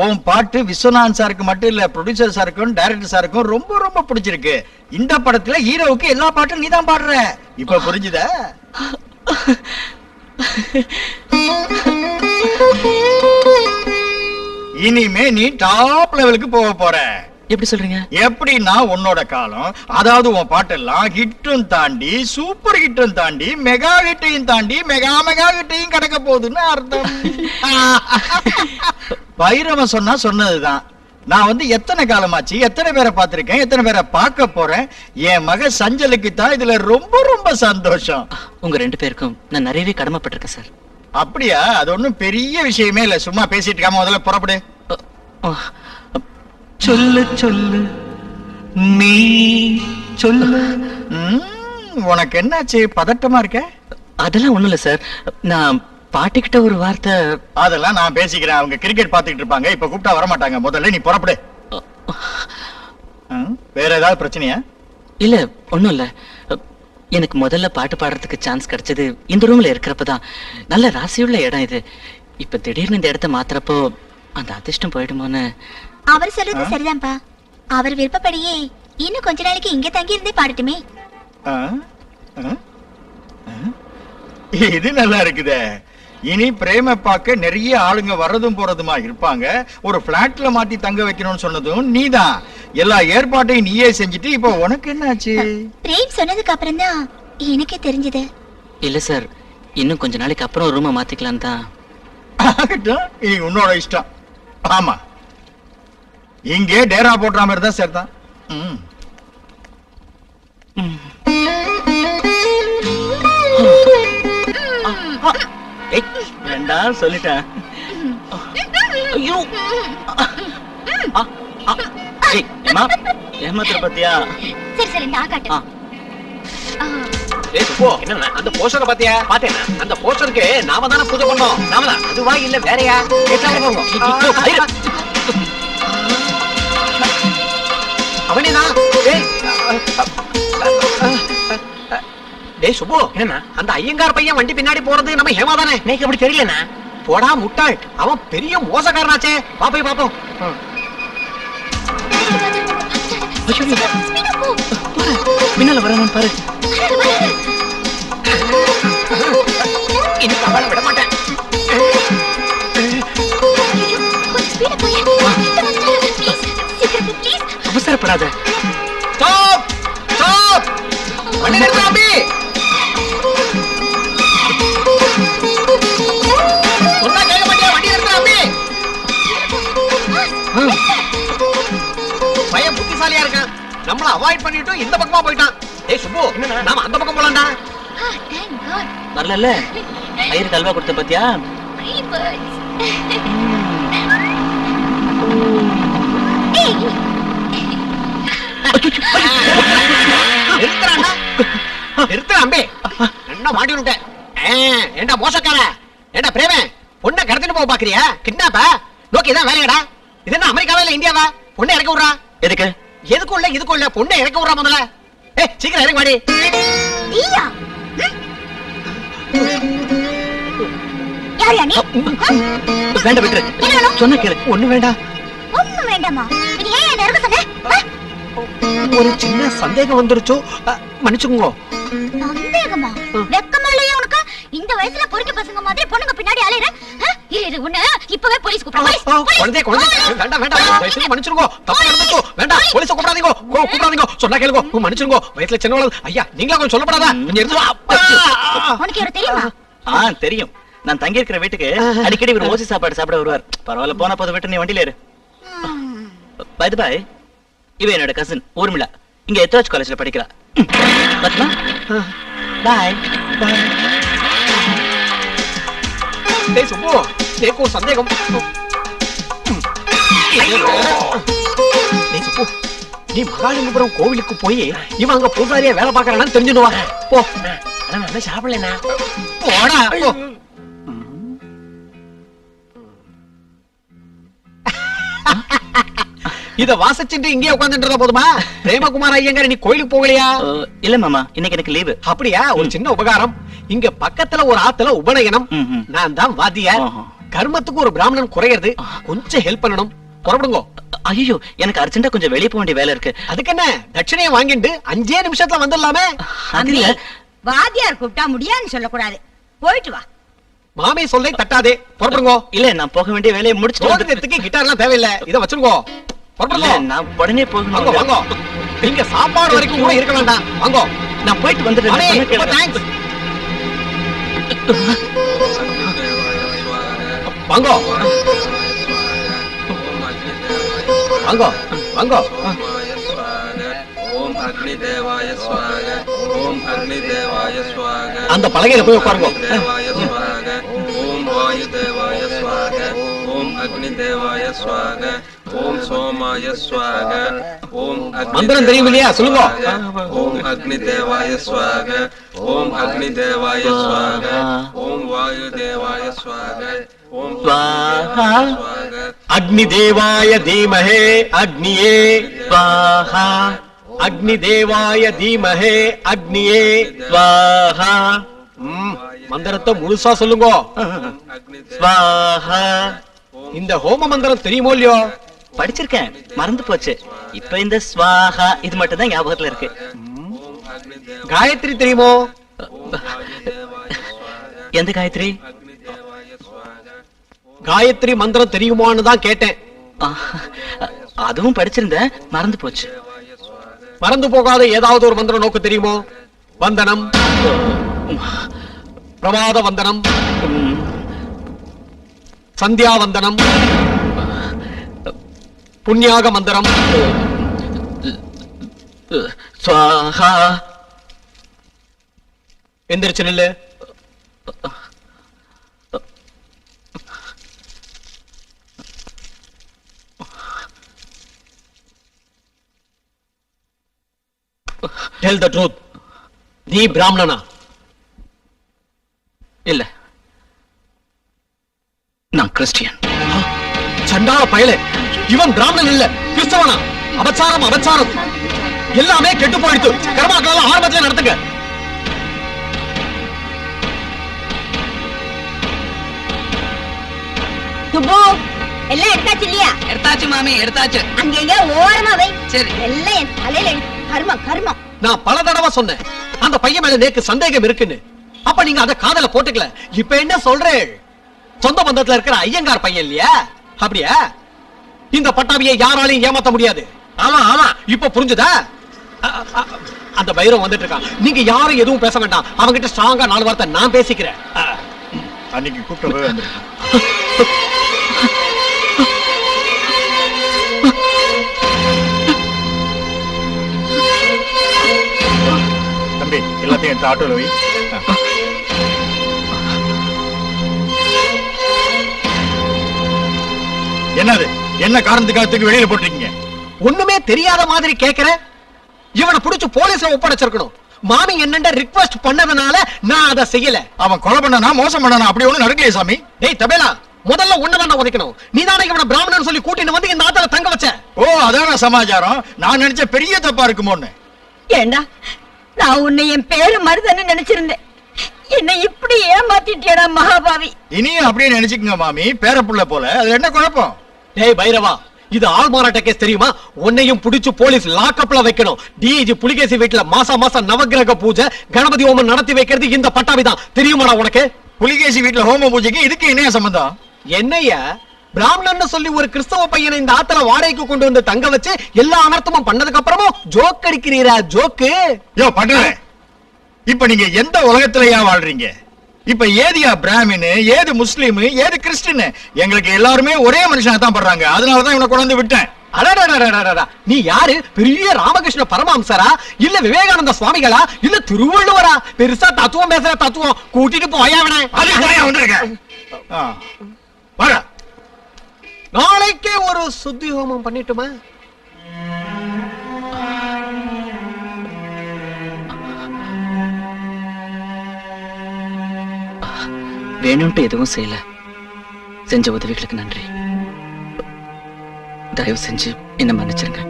உன் பாட்டு விஸ்வநாதன் சாருக்கு மட்டும் இல்ல, ப்ரொடியூசர் சாருக்கும் டைரக்டர் சாருக்கும் ரொம்ப ரொம்ப பிடிச்சிருக்கு. இந்த படத்துல ஹீரோவுக்கு எல்லா பாட்டும் நீதான் பாடுற. இப்ப புரிஞ்சுதா? இனிமே நீ டாப் லெவலுக்கு போக போற. எப்படி சொல்றீங்க? எப்படின்னா உன்னோட காலம், அதாவது உன் பாட்டெல்லாம் ஹிட்டும் தாண்டி சூப்பர் ஹிட்டும் தாண்டி மெகா ஹிட்டையும் தாண்டி மெகா மெகா ஹிட்டையும் கடக்க போகுதுன்னு அர்த்தம். பைரவன் சொன்னா சொன்னதுதான். நான் வந்து எத்தனை காலமாச்சு, எத்தனை பேரை பார்த்திருக்கேன், எத்தனை பேரை பார்க்க போறேன். என் மக சஞ்சலுக்கு தான் இதுல ரொம்ப ரொம்ப சந்தோஷம். உங்க ரெண்டு பேருக்கும் நான் நிறையவே கடமைப்பட்டிருக்கேன் சார். அப்படியா? அது ஒண்ணும் பெரிய விஷயமே இல்ல. சும்மா பேசிட்டு இருக்காம முதல்ல புறப்படு. சொல்லு சொல்லு நீ சொல்லு. உனக்கு என்னாச்சு? பதட்டமா இருக்க? அதெல்லாம் ஒண்ணும் இல்ல சார். நான் பாட்டிக்கிட்ட ஒரு வார்த்தை. அதெல்லாம் நான் பேசிக்கிறேன். அவங்க கிரிக்கெட் பாத்துக்கிட்டு இருப்பாங்க. இப்ப கூப்பிட்டா வர மாட்டாங்க. முதல்ல நீ புறப்படு. வேற ஏதாவது பிரச்சனையா? இல்ல, ஒண்ணும் இல்ல. எனக்கு முதல்ல பாட்டு பாடுறதுக்கு சான்ஸ் கிடைச்சது இந்த ரூம்ல இருக்கிறப்பதான். நல்ல ராசியுள்ள இடம் இது. இப்ப திடீர்னு இந்த இடத்த மாத்துறப்போ அந்த அதிர்ஷ்டம் போயிடுமோன்னு. அவர் சொல்றது சரிதான்ப்பா. அவர் விருப்பப்படியே இன்னும் கொஞ்ச நாளைக்கு இங்க தங்கி இருந்தே பாடட்டுமே. இது நல்லா இருக்குதே. இனி பிரேம பார்க்க நிறைய ஆளுங்க வர்றதும் போறதுமா இருப்பாங்க. ஒரு பிளாட்ல மாத்தி தங்க வைக்கணும்னு சொன்னதும் நீதான். எல்லா ஏற்பாட்டையும் நீயே செஞ்சுட்டு இப்ப உனக்கு என்னாச்சு? பிரேம் சொன்னதுக்கு அப்புறம் தான் எனக்கே தெரிஞ்சது. இல்ல சார், இன்னும் கொஞ்ச நாளைக்கு அப்புறம் ரூமை மாத்திக்கலாம் தான். ஆகட்டும், இனி உன்னோட இஷ்டம். ஆமா, இங்கே டேரா போடுற மாதிரி தான் சரிதான். வேண்டா சொல்லிட்டேன். ஐயோ, ஏமாத்திர பத்தியா? சரி சரி, நான் காட்டுறேன். என்ன அந்த போஸ்டரை பாத்தியா? பாத்தேன். அந்த போஸ்டருக்கு நாம தானே பூஜை பண்ணோம். நாம தான். அதுவா இல்ல வேறயா? அவனேதான். டேய் சுப்பு, என்ன அந்த ஐயங்கார் பையன் வண்டி பின்னாடி போறது நம்ம ஹேமா தானே? எனக்கு அப்படி தெரியலண்ணா. போடா முட்டாள், அவன் பெரிய மோசக்காரனாச்சே. வா போய் பாப்போம். ஸ்பீடா போ. பின்னால வரணும் பாரு. இனி அவளை விட மாட்டேன். கொஞ்சம் ஸ்பீடா போய். ப்ளீஸ் சீக்கிரம் ப்ளீஸ். அவசரப்படாத. ஸ்டாப் ஸ்டாப், வண்டி நிறுத்து அம்பி. சொன்னா கேட்க மாட்டியா? வண்டி நிறுத்து அம்பி. பையன் புத்திசாலியா இருக்கான், நம்மள அவாய்ட் பண்ணிட்டு இந்த பக்கமா போயிட்டான். ஏய் சுப்பு, நாம அந்த பக்கம் போலாம்டா. Thank God. வரல ஐயருக்கு அல்வா கொடுத்த பாத்தியா? Free birds. ஏய் நிறுத்துறான்டா, நிறுத்துற அம்பி. என்ன மாட்டி விட்டேன். ஏண்டா மோசக்கார, ஏண்டா பிரேமே, பொண்ணை கடத்திட்டு போக பாக்குறியா? கிட்னாப்பா நோக்கி இதான் வேலையடா. இது என்ன அமெரிக்காவா இல்ல இந்தியாவா? பொண்ணை இறக்கி விடுறா. எதுக்கு? எதுக்குள்ள இதுக்குள்ள பொண்ணை இறக்கி விடுறா முதல்ல. ஏய் சீக்கிரம் இறங்கி வாடி. நீயா? யார் நீ? வேண்டாம் விட்டுரு. சொன்ன கேளு. ஒண்ணு வேண்டாம். ஒண்ணும் வேண்டாமா? இது ஏன் என்ன இருக்க சொன்ன? ஒரு சின்ன சந்தேகம் வந்துருச்சு, மன்னிச்சுக்கோங்க. சந்தேகமா? வெக்கமா இல்லையா உனக்கு? இந்த வயசுல பொறுக்கி பசங்க மாதிரி பொண்ணுங்க பின்னாடி அலையற? இது உன்ன இப்பவே போலீஸ் கூப்பிடுறேன். குழந்தை வேண்டாம் வேண்டாம், வயசுல மன்னிச்சிருங்க. தப்பு நடந்துச்சு, வேண்டாம் போலீஸ கூப்பிடாதீங்க, கூப்பிடாதீங்க. சொன்னா கேளுங்க, மன்னிச்சிருங்க. வயசுல சின்னவள. ஐயா நீங்களா கொஞ்சம் சொல்லப்படாதா? கொஞ்சம் எடுத்து வா. உனக்கு யார தெரியுமா? தெரியும். நான் தங்கி இருக்கிற வீட்டுக்கு அடிக்கடி ஒரு ஓசி சாப்பாடு சாப்பிட வருவார். பரவாயில்ல, போன போது விட்டு நீ வண்டியில ஏறு. பை தி பை, இவ என்னோட கசின் ஊர்மிளா, இங்க எத்ராஜ் காலேஜ்ல படிக்கிறா. பத்மா பாய். டேய் சுப்பு, எனக்கு ஒரு சந்தேகம். டேய் சுப்பு, நீ மகாலிங்கபுரம் கோவிலுக்கு போய் இவன் அங்க பூசாரியா வேலை பாக்குறான்னு தெரிஞ்சுடுவா. போ. நான் சாப்பிடலண்ணா. போடா போ. இத வாசிச்சுட்டு இங்கே உட்கார்ந்துட்டு போதுமா? பிரேமகுமார் ஐயங்கார் நீ கோயிலுக்கு போகலையா? இல்ல மாமா, இன்னைக்கு எனக்கு லீவு. அப்படியா? ஒரு சின்ன உபகாரம். இங்க பக்கத்துல ஒரு ஆத்துல உபநயனம், நான் தான் வாத்தியார். கர்மத்துக்கு ஒரு பிராமணன் குறையிறது, கொஞ்சம் ஹெல்ப் பண்ணணும். புறப்படுங்க. ஐயோ, எனக்கு அர்ஜென்ட்டா கொஞ்சம் வெளியே போக வேண்டிய வேலை இருக்கு. அதுக்கு என்ன, தட்சணையை வாங்கிட்டு 5 நிமிஷத்துல வந்துடலாமே. அது இல்ல, வாத்தியார் கூப்பிட்டா முடியான்னு சொல்லக்கூடாது. போயிட்டு வா. மாமி சொல்லை தட்டாதே. புறப்படுங்க. இல்ல நான் போக வேண்டிய வேலையை முடிச்சுட்டு. கிட்டார் எல்லாம் தேவையில்லை, இத வச்சிருக்கோ. நான் உடனே போகணும். வாங்க, நீங்க சாப்பாடு வரைக்கும் கூட இருக்க வேண்டாம். வாங்க, நான் போயிட்டு வந்துடுறேன். வாங்க வாங்க வாங்க. ஓம் அக்னி தேவாய ஸ்வாக. ஓம் அக்னி தேவாய ஸ்வாக. அந்த பலகையில போய் உட்காருங்க. தேவாய ஸ்வாக. ஓம் வாயு தேவாய ஸ்வாக. ஓம் அக்னி தேவாய ஸ்வாக. ஓம் சோமாய ஸ்வாக. ஓம் மந்திரம் தெரியும் இல்லையா? சொல்லுங்க. ஓம் அக்னி தேவாய ஸ்வாக. ஓம் அக்னி தேவாய ஸ்வாக. ஓம் வாயு தேவாய ஸ்வாக. ஓம் ஸ்வாஹா. அக்னி தேவாய தீமஹே அக்னியே ஸ்வாஹா. அக்னி தேவாய தீமஹே அக்னியே ஸ்வாஹா. மந்திரத்தை முழுசா சொல்லுங்க. ஸ்வாஹா. இந்த ஹோம மந்திரம் தெரியுமோ இல்லையோ? படிச்சிருக்கேன், மறந்து போச்சு. இப்ப இந்த ஸ்வாஹா இது மட்டும் தான் ஞாபகத்துல இருக்கு. காயத்ரி தெரியுமோ? எந்த காயத்ரி? காயத்ரி மந்திரம் தெரியுமான்னு தான் கேட்டேன். அதுவும் படிச்சிருந்தேன், மறந்து போச்சு. மறந்து போகாத ஏதாவது ஒரு மந்திரம் நோக்கு தெரியுமோ? வந்தனம், பிரமாத வந்தனம், சந்தியா வந்தனம், புண்ணியாக மந்திரம். ஸ்வாஹா. எந்திரிச்சு நில்லு. Tell the truth. நீ பிராமணனா? இல்ல, நான் கிறிஸ்டியன். சண்டாள பயலே, இவன் பிராமணன் இல்ல, கிறிஸ்தவனா? அபச்சாரம், அபச்சாரம். எல்லாமே கெட்டு போயிடுத்து. கர்மாக்கள் ஆரம்பத்துல நடத்துங்க. சுப்பு எல்லாம் எடுத்தாச்சு இல்லையா? எடுத்தாச்சு மாமி, எடுத்தாச்சு. அங்க எங்க ஓரமா வை. சரி. எல்லாம் என் தலையில கர்மம் கர்மம். நான் பல தடவை சொன்னேன் அந்த பையன் மேல நேக்கு சந்தேகம் இருக்குன்னு. அப்ப நீங்க அத காதல போட்டுக்கல. இப்ப என்ன சொல்றேன்? சொந்த பந்தத்துல இருக்கிற ஐயங்கார் பையன் இல்லையா? அப்படியா? இந்த பட்டாபியை யாராலையும் ஏமாத்த முடியாது. ஆமா ஆமா, இப்ப புரிஞ்சுதா? அந்த பைரவம் வந்துட்டு இருக்கான். நீங்க யாரும் எதுவும் பேச வேண்டாம். அவங்கிட்ட ஸ்ட்ராங்கா 4 வார்த்தை நான் பேசிக்கிறேன். அன்னைக்கு கூப்பிட்டு வந்து தம்பி எல்லாத்தையும் எடுத்து ஆட்டோல வை. என்னது? என்ன காரணத்துக்காக வெளியில போட்டிருக்கீங்க? ஒண்ணுமே தெரியாத மாதிரி கேக்குற. இவனை புடிச்சு போலீஸ்ல ஒப்படைச்சிருக்கணும். மாமி என்னண்ட ரிக்வெஸ்ட் பண்ணதுனால நான் அதை செய்யல. அவன் கொலை பண்ணனா மோசம் பண்ணனா அப்படி ஒண்ணு நடக்கலையே சாமி. டேய் தபேலா, முதல்ல உன்னதான உதைக்கணும். நீதானே இவனை பிராமணன் சொல்லி கூட்டிட்டு வந்து இந்த ஆத்துல தங்க வச்ச. ஓ அதான சமாச்சாரம். நான் நினைச்ச பெரிய தப்பா இருக்குமோன்னு. ஏண்டா நான் உன்னை என் பேரு மருதன்னு நினைச்சிருந்தேன். என்னை இப்படி ஏமாத்திட்டியடா மகாபாவி. இனியும் அப்படியே நினைச்சுக்கங்க மாமி, பேரப்புள்ள போல. அது என்ன குழப்பம்? டேய் பைரவா, இது ஆள் மாறாட்ட கேஸ் தெரியுமா? உன்னையும் புடிச்சு போலீஸ் லாக்அப்ல வைக்கணும். டிஜி புலிகேசி வீட்டுல மாசம் நவக்கிரக பூஜை கணபதி ஹோமம் நடத்தி வைக்கிறது இந்த பட்டாபிதான். தெரியுமாடா உனக்கு? புலிகேசி வீட்டுல ஹோம பூஜைக்கு இதுக்கு என்ன சம்பந்தம்? என்னையா பிராமணன் சொல்லி ஒரு கிறிஸ்தவ பையனை இந்த ஆத்துல வாடகைக்கு கொண்டு வந்து தங்க வச்சு எல்லா அனர்த்தமும் பண்ணதுக்கு அப்புறமும் ஜோக் அடிக்கிறீரா? ஜோக்கு யோ பண்ற. இப்ப நீங்க எந்த உலகத்திலயா வாழ்றீங்க? இப்ப ஏதியா பிராமின், ஏது முஸ்லீம், ஏது கிறிஸ்டின்? எங்களுக்கு எல்லாருமே ஒரே மனுஷனா தான் பண்றாங்க. அதனாலதான் இவனை கொண்டு வந்து விட்டேன். அடடடடடடடா, நீ யாரு? பெரிய ராமகிருஷ்ண பரமஹம்சரா, இல்ல விவேகானந்த சுவாமிகளா, இல்ல திருவள்ளுவரா? பெருசா தத்துவம் பேசுற தத்துவம் கூட்டிட்டு போயாவனே. அதுதான் வந்திருக்கேன். வர நாளைக்கே ஒரு சுத்தி ஹோமம் பண்ணிட்டுமா? வேணும்ட்டு எதுவும் செய்யல. செஞ்ச உதவிகளுக்கு நன்றி. தயவு செஞ்சு என்ன மன்னிச்சிருங்க.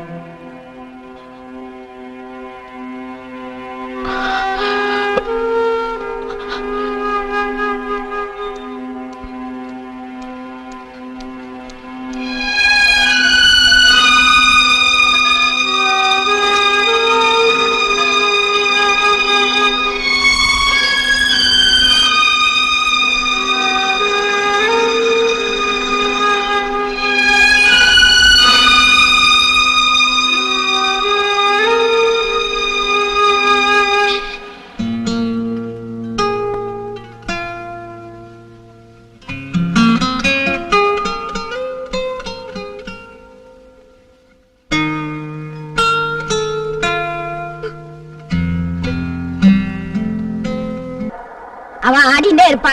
அவன் ஆடிண்டே இருப்பா.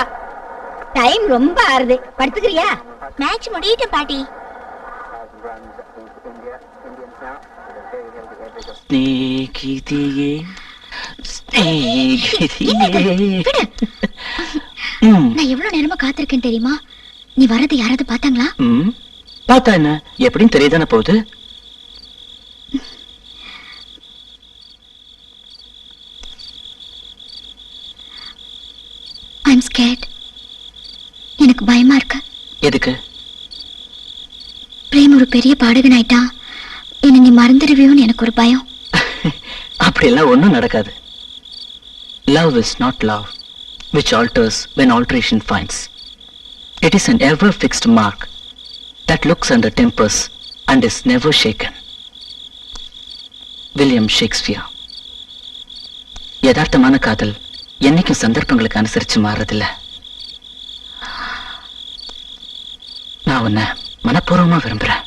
டைம் ரொம்ப ஆறுது. படுத்துக்கிறியா? மேட்ச் முடியட்டும் பாட்டி. ஸ்நேகிதியே ஸ்நேகிதியே. நான் எவ்வளவு நேரமா காத்திருக்கேன் தெரியுமா? நீ வரது யாராவது பார்த்தாங்களா? பார்த்தா என்ன, எப்படின்னு தெரியுதானே போகுது. I'm scared. எனக்கு பயமா இருக்கு. எதுக்கு? பிரேம் ஒரு பெரிய பாடகன் ஆயிட்டா, என்ன நீ மறந்துடுவியோன்னு எனக்கு ஒரு பயம். அப்படியெல்லாம் ஒண்ணும் நடக்காது. Love is not love, which alters when alteration finds. It is an ever fixed mark that looks under tempers and is never shaken. William Shakespeare. யதார்த்தமான காதல் என்னைக்கும் சந்தர்ப்பங்களுக்கு அனுசரிச்சு மாறதில்ல. நான் உன்னை மனப்பூர்வமா விரும்புறேன்.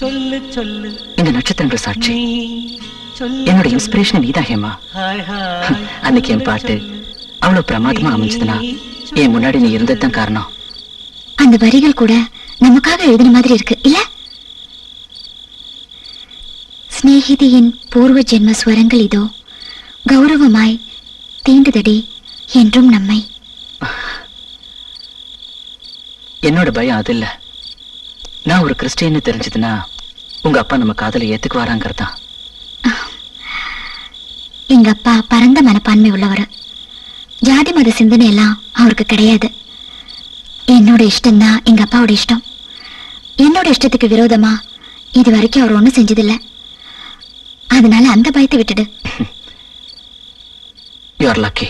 சொல்லு சொல்லு இந்த நட்சத்திரங்கள் சாட்சி. சொல்லு என்னோட இன்ஸ்பிரேஷன் நீதான் ஹேமா. அன்னைக்கு என் பாட்டு அவ்வளவு பிரமாதமா அமைஞ்சதுன்னா என் முன்னாடி நீ இருந்ததுதான் காரணம். அந்த வரிகள் கூட நமக்காக எழுதின மாதிரி இருக்கு இல்ல? ஸ்நேகிதியின் பூர்வ ஜென்ம ஸ்வரங்கள் இதோ கௌரவமாய் தீண்டுதடி என்றும் நம்மை. என்னோட பயம் அது இல்ல. நான் ஒரு கிறிஸ்டியன்னு தெரிஞ்சதுன்னா உங்க அப்பா நம்ம காதலை ஏத்துக்குவாராங்கிறதான். எங்க அப்பா பரந்த மனப்பான்மை உள்ளவர். ஜாதி மத சிந்தனை எல்லாம் அவருக்கு கிடையாது. என்னோட இஷ்டம்தான் எங்க அப்பாவோட இஷ்டம். என்னோட இஷ்டத்துக்கு விரோதமா இது வரைக்கும் அவர் ஒண்ணும் செஞ்சதில்ல. அதனால அந்த பயத்தை விட்டுடு. You are lucky.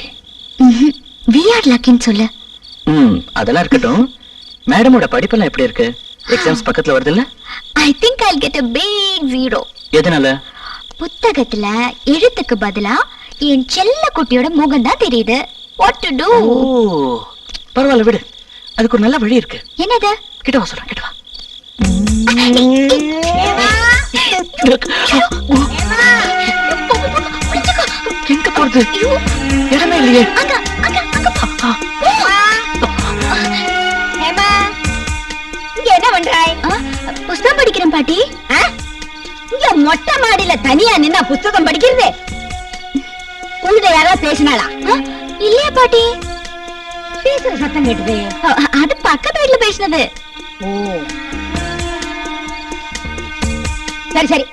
We are லக்கின்னு சொல்லு. அதெல்லாம் இருக்கட்டும். மேடமோட படிப்பெல்லாம் எப்படி இருக்கு? எக்ஸாம்ஸ் பக்கத்துல வருது இல்ல? I think I get a big 0. எதனால? புத்தகத்துல எழுத்துக்கு பதிலா என் செல்ல குட்டியோட முகம் தான் தெரியுது. What to do? பரவாயில்ல விடு, அதுக்கு ஒரு நல்ல வழி இருக்கு. என்னது? கிட்ட வா சொல்றேன், கிட்ட வா. எங்க போறது? இடமே இல்லையே. ஹேமா, இங்க என்ன பண்றாய்? புஸ்தகம் படிக்கிறேன் பாட்டி. இங்க மொட்டை மாடியில தனியா நின்னா புஸ்தகம் படிக்கிறது? உங்ககிட்ட யாராவது பேசினாளா? இல்லையா பாட்டி? பேசுற சத்தம் கேட்டுது. அது பக்கத்து வீட்டுல பேசினது. ஓ, சரி சரி.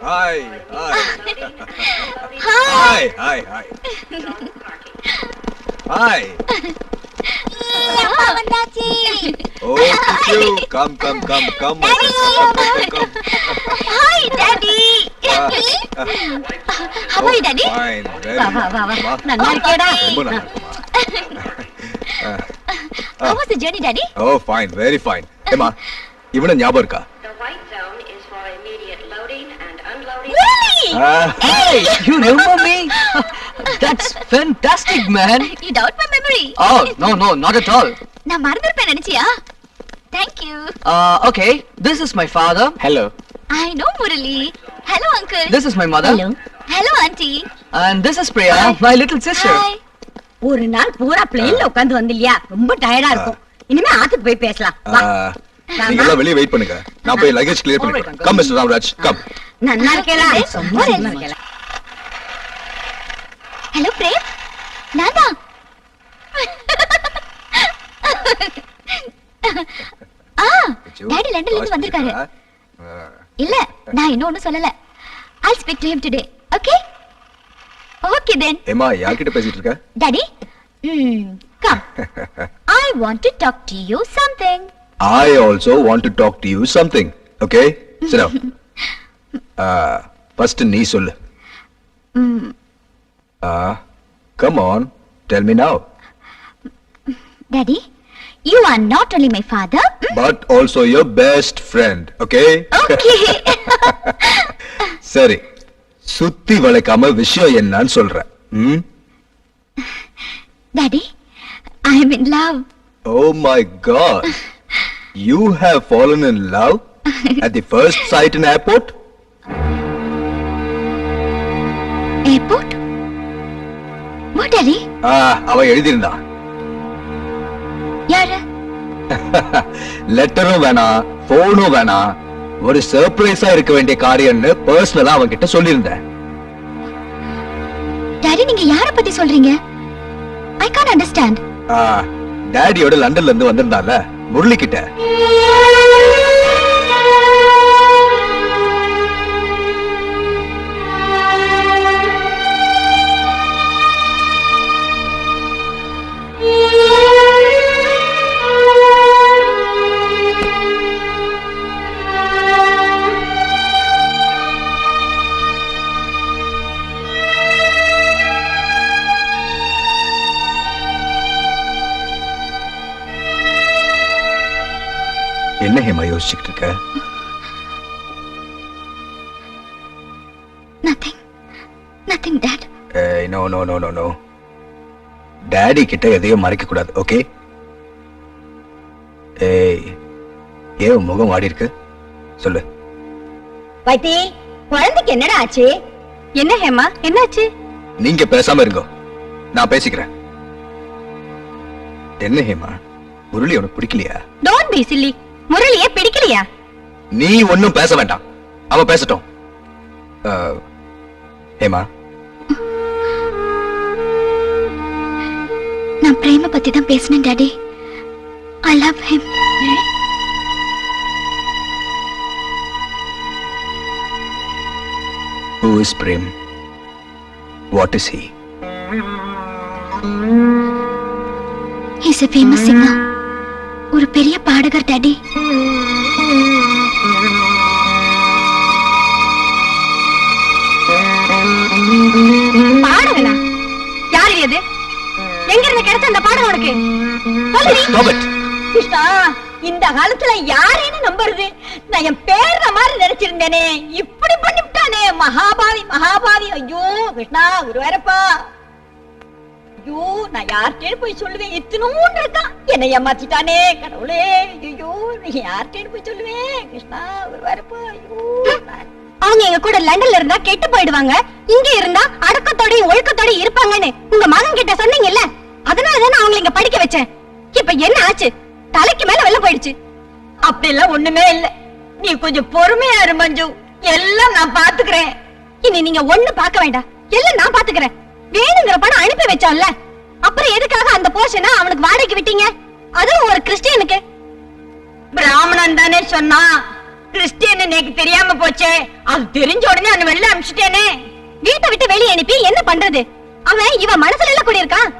Hi, hi. Hi, hi, hi. Hi. அப்பா வந்தாச்சு. Oh, Kichu, come, come, come, come, my friend, come. Hi daddy. How are you daddy? Fine, very வா வா வா வா. நல்லா இருக்கேடா? ரொம்ப நல்லா இருக்குமா? How was the journey daddy? Oh, fine, very fine. ஏமா, இவன ஞாபகம் இருக்கா? The white zone is for immediate loading and unloading. Really? Hey, you remember me? That's fantastic, man. You doubt my memory? Oh, no, not at all. நான் மறந்துருப்பேன் நினைச்சியா? Thank you. Okay, this is my father. Hello. I know Murali. Hello uncle. This is my mother. Hello. Hello auntie. And this is Priya, my little sister. Hi. ஒரு நாள் பூரா பிளேன்ல உட்கார்ந்து வந்தில்லையா? ரொம்ப டயர்டா இருக்கும். இனிமே ஆத்துக்கு போய் பேசலாம். வா. நீங்க எல்லாம் வெளிய வெயிட் பண்ணுங்க. நான் போய் லக்கேஜ் கிளியர் பண்ணிக்கிறேன். Come mister Ramraj, come. நல்லா இருக்கேளா? ரொம்ப நல்லா இருக்கேளா? ஹலோ பிரேம், நான் தான். டாடி லண்டன்ல இருந்து வந்திருக்காரு. இல்ல, நான் இன்னும் ஒண்ணும் சொல்லல. I'll speak to him today. Okay? Okay then. ஏமா, யார்கிட்ட பேசிட்டு இருக்க? Daddy, come. I want to talk to you something. I also want to talk to you something. Okay? Sit down. First நீ சொல்லு. Come on, tell me now. Daddy, you are not only my father, But also your best friend. Okay? okay. சரி, சுத்தி வளைக்காம விஷயம் என்னன்னு சொல்றேன். Daddy, I'm in love. Oh my God. You have fallen in love at the first sight in airport? Airport? What, Daddy? அவ எழுதியிருந்தா. யாரு? லெட்டரும் வேணாம், போனும் வேணாம், ஒரு சர்ப்ரைஸா இருக்க வேண்டிய காரியம்னு பர்சனலா அவன்கிட்ட சொல்லியிருந்தேன். Daddy, நீங்க யார பத்தி சொல்றீங்க? I can't understand. டாடியோட லண்டன்ல இருந்து வந்திருந்தால முரளி கிட்ட. என்ன ஹேமா யோசிச்சுட்டு இருக்க? Nothing, Dad. நோ. டாடி கிட்ட எதையும் மறைக்க கூடாது, ஓகே? ஏன் முகம் வாடி இருக்கு? சொல்லு. வைத்தி, குழந்தைக்கு என்னடா ஆச்சு? என்ன ஹேமா, என்னாச்சு? நீங்க பேசாம இருங்க, நான் பேசிக்கிறேன். என்ன ஹேமா, முரளி உனக்கு பிடிக்கலையா? Don't be silly. முரளியே பிடிக்கலையா? நீ ஒன்னும் பேச வேண்டாம், அவ பேசட்டும். ஹேமா, நான் பிரேம பத்தி தான் பேசினேன் daddy. I love him. Is Prem? What is he? He's a famous singer. ஒரு பெரிய பாடகர் டாடி. பாடகனா? யாரு இது? எங்க இருந்து கிடைச்ச அந்த பாடம் உனக்கு? சொல்லுடி. கிருஷ்ணா, இந்த காலத்துல யாரேன்னு நம்புறது? நான் என் பேர மாதிரி நினைச்சிருந்தேனே, இப்படி பண்ணிவிட்டானே. மகாபாவி மகாபாவி. ஐயோ கிருஷ்ணா, குருவாரப்பா. ஐயோ, நான் யார்கிட்ட போய் சொல்லுவேன்? இத்தனூண்டு இருக்கான், என்னை ஏமாத்திட்டானே கடவுளே. ஐயோ, நீ யார்கிட்ட போய் சொல்லுவேன்? கிருஷ்ணா, குருவாரப்பா. ஐயோ, அவங்க எங்க கூட லண்டன்ல இருந்தா கெட்டு போயிடுவாங்க, இங்க இருந்தா அடக்கத்தோடயும் ஒழுக்கத்தோடயும் இருப்பாங்கன்னு உங்க மகன் கிட்ட சொன்னீங்கல்ல, அதனாலதான் அவங்களை இங்க படிக்க வச்சேன். இப்ப என்ன ஆச்சு? தலைக்கு மேல வெளில போயிடுச்சு. அப்படி எல்லாம் ஒண்ணுமே இல்ல. நீ கொஞ்சம் பொறுமையா இரு மஞ்சு, எல்லாம் நான் பாத்துக்கிறேன். இனி நீங்க ஒண்ணு பார்க்க வேண்டாம், எல்லாம் நான் பாத்துக்கிறேன். வேணுங்கிற பணம் அனுப்பி வச்சோம்ல, அப்புறம் எதுக்காக அந்த போர்ஷனை அவனுக்கு வாடகைக்கு விட்டீங்க? அதுவும் ஒரு கிறிஸ்டியனுக்கு. பிராமணன் தானே சொன்னா, கிறிஸ்டியன் எனக்கு தெரியாம போச்சே. அது தெரிஞ்ச உடனே அவனை வெளில அனுப்பிச்சிட்டேனே. வீட்டை விட்டு வெளியே அனுப்பி என்ன பண்றது? அவன் இவ மனசுல எல்லாம் கூடியிருக்கான்.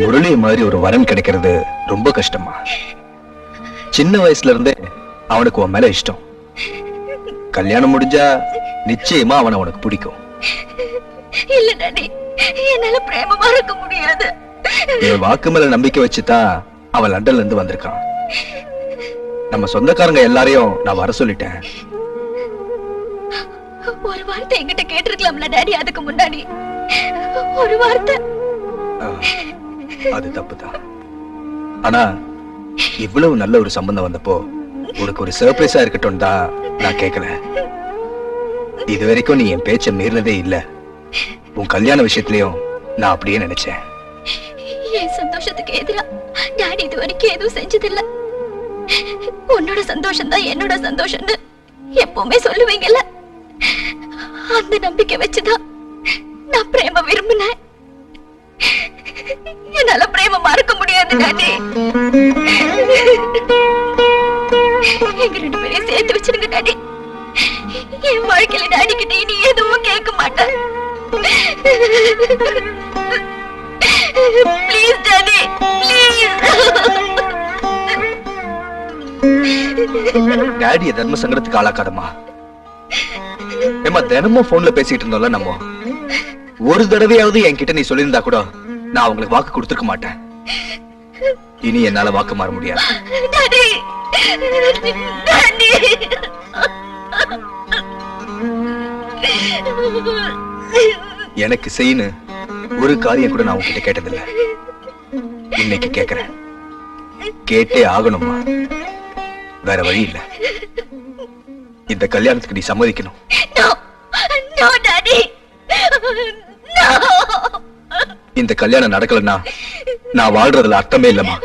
முரளி மாதிரி ஒரு வரன் கிடைக்கிறது ரொம்ப கஷ்டமா. சின்ன வயசுல இருந்தே அவனுக்கு உன் மேல இஷ்டம். கல்யாணம் முடிஞ்சா நிச்சயமா அவனை உனக்கு பிடிக்கும். இல்ல டாடி, என்னால பிரேமமா இருக்க முடியாது. என் வாக்கு மேல நம்பிக்கை வச்சுதான் அவன் லண்டன்ல இருந்து வந்திருக்கான். நம்ம சொந்தக்காரங்க எல்லாரையும் நான் வர சொல்லிட்டேன். ஒரு வார்த்தை என்கிட்ட கேட்டிருக்கலாம்ல டாடி, அதுக்கு முன்னாடி ஒரு வார்த்தை. அது தப்புதான். ஆனா இவ்வளவு நல்ல ஒரு சம்பந்தம் வந்தப்போ உனக்கு ஒரு சர்ப்ரைஸா இருக்கட்டும் தான் நான் கேட்கல. இது வரைக்கும் நீ என் பேச்ச மீறினதே இல்ல. உன் கல்யாண விஷயத்திலயும் நான் அப்படியே நினைச்சேன். என் சந்தோஷத்துக்கு எதிரா டாடி இது வரைக்கும் எதுவும் செஞ்சதில்ல. உன்னோட சந்தோஷம் தான் என்னோட சந்தோஷம்னு எப்பவுமே சொல்லுவீங்கல்ல, அந்த நம்பிக்கை வச்சுதான் நான் பிரேம விரும்பினேன். என்னால பிரேம மறக்க முடியாது டாடி. எங்க ரெண்டு பேரையும் சேர்த்து வச்சிருங்க டாடி. என் வாழ்க்கையில டாடி கிட்ட இனி எதுவும் கேட்க மாட்டேன். Please, Daddy, please. டாடிய தர்ம சங்கடத்துக்கு ஆளாக்காதம்மா. ஏமா தினமும் போன்ல பேசிட்டு இருந்தோம்ல நம்ம, ஒரு தடவையாவது என்கிட்ட நீ சொல்லியிருந்தா கூட நான் உங்களுக்கு வாக்கு கொடுத்துருக்க மாட்டேன். இனி என்னால வாக்கு மாற முடியாது. Daddy, Daddy. எனக்கு செய்யு ஒரு காரியம் கூட நான் உன்கிட்ட கேட்டதில்ல. இன்னைக்கு கேக்குறேன். கேட்டே ஆகணுமா, வேற வழி இல்ல. இந்த கல்யாணத்துக்கு நீ சம்மதிக்கணும். No, no, Daddy. No. இந்த கல்யாணம் நடக்கலன்னா நான் வாழ்றதுல அர்த்தமே இல்லம்மா.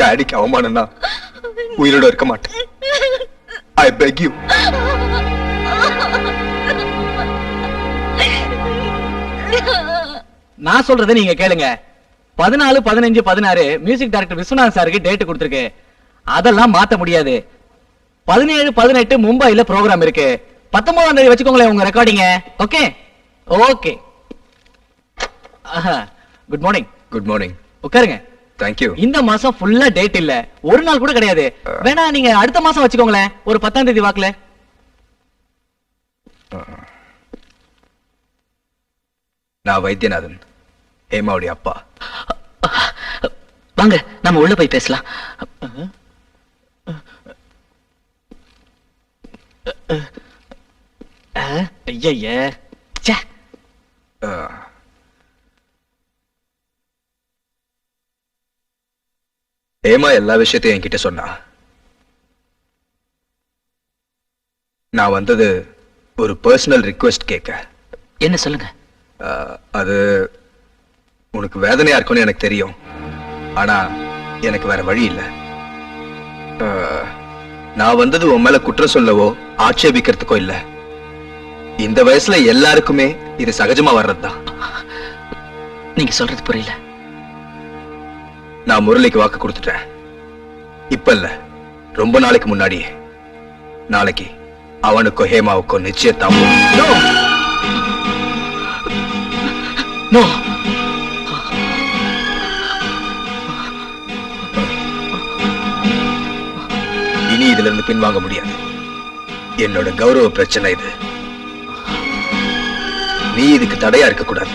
டாடிக்கு அவமானம்னா உயிரோட இருக்க மாட்டேன். I beg you. நான் சொல்றதை நீங்க கேளுங்க. 14, 15, 16 மியூசிக் டைரக்டர் விஸ்வநாத் சாருக்கு டேட் கொடுத்திருக்கு. அதெல்லாம் மாத்த முடியாது. 17, 18 மும்பைல ப்ரோகிராம் இருக்கு. 19ஆம் தேதி வச்சுக்கோங்களேன் உங்க ரெக்கார்டிங்க. Okay okay. Good morning. Good morning. உட்காருங்க. தேங்க்யூ. இந்த மாசம் ஃபுல்லா டேட் இல்ல, ஒரு நாள் கூட கிடையாது. வேணா நீங்க அடுத்த மாசம் வச்சுக்கோங்களேன், ஒரு 10ஆம் தேதி வாக்குல. நான் வைத்தியநாதன், ஹேமாவுடைய அப்பா. வாங்க நம்ம உள்ள போய் பேசலாம். ஐய ஹேமா எல்லா விஷயத்தையும் என்கிட்ட சொன்னா. நான் வந்தது ஒரு பர்சனல் ரிக்வெஸ்ட் கேட்க. என்ன சொல்லுங்க. அது உனக்கு வேதனையா இருக்கும்னு எனக்கு தெரியும். ஆனா எனக்கு வேற வழி இல்லை. நான் வந்தது உன் மேல குற்றம் சொல்லவோ ஆட்சேபிக்கிறதுக்கோ இல்ல. இந்த வயசுல எல்லாருக்குமே இது சகஜமா வர்றதுதான். நீங்க சொல்றது புரியல. நான் முரளிக்கு வாக்கு கொடுத்துட்டேன். இப்ப இல்ல, ரொம்ப நாளைக்கு முன்னாடி நாளைக்கு அவனுக்கும் ஹேமாவுக்கும் நிச்சயத்தாகும். நோ இனி இதுல இருந்து பின்வாங்க முடியாது. என்னோட கௌரவ பிரச்சனை இது. நீ இதுக்கு தடையா இருக்க கூடாது.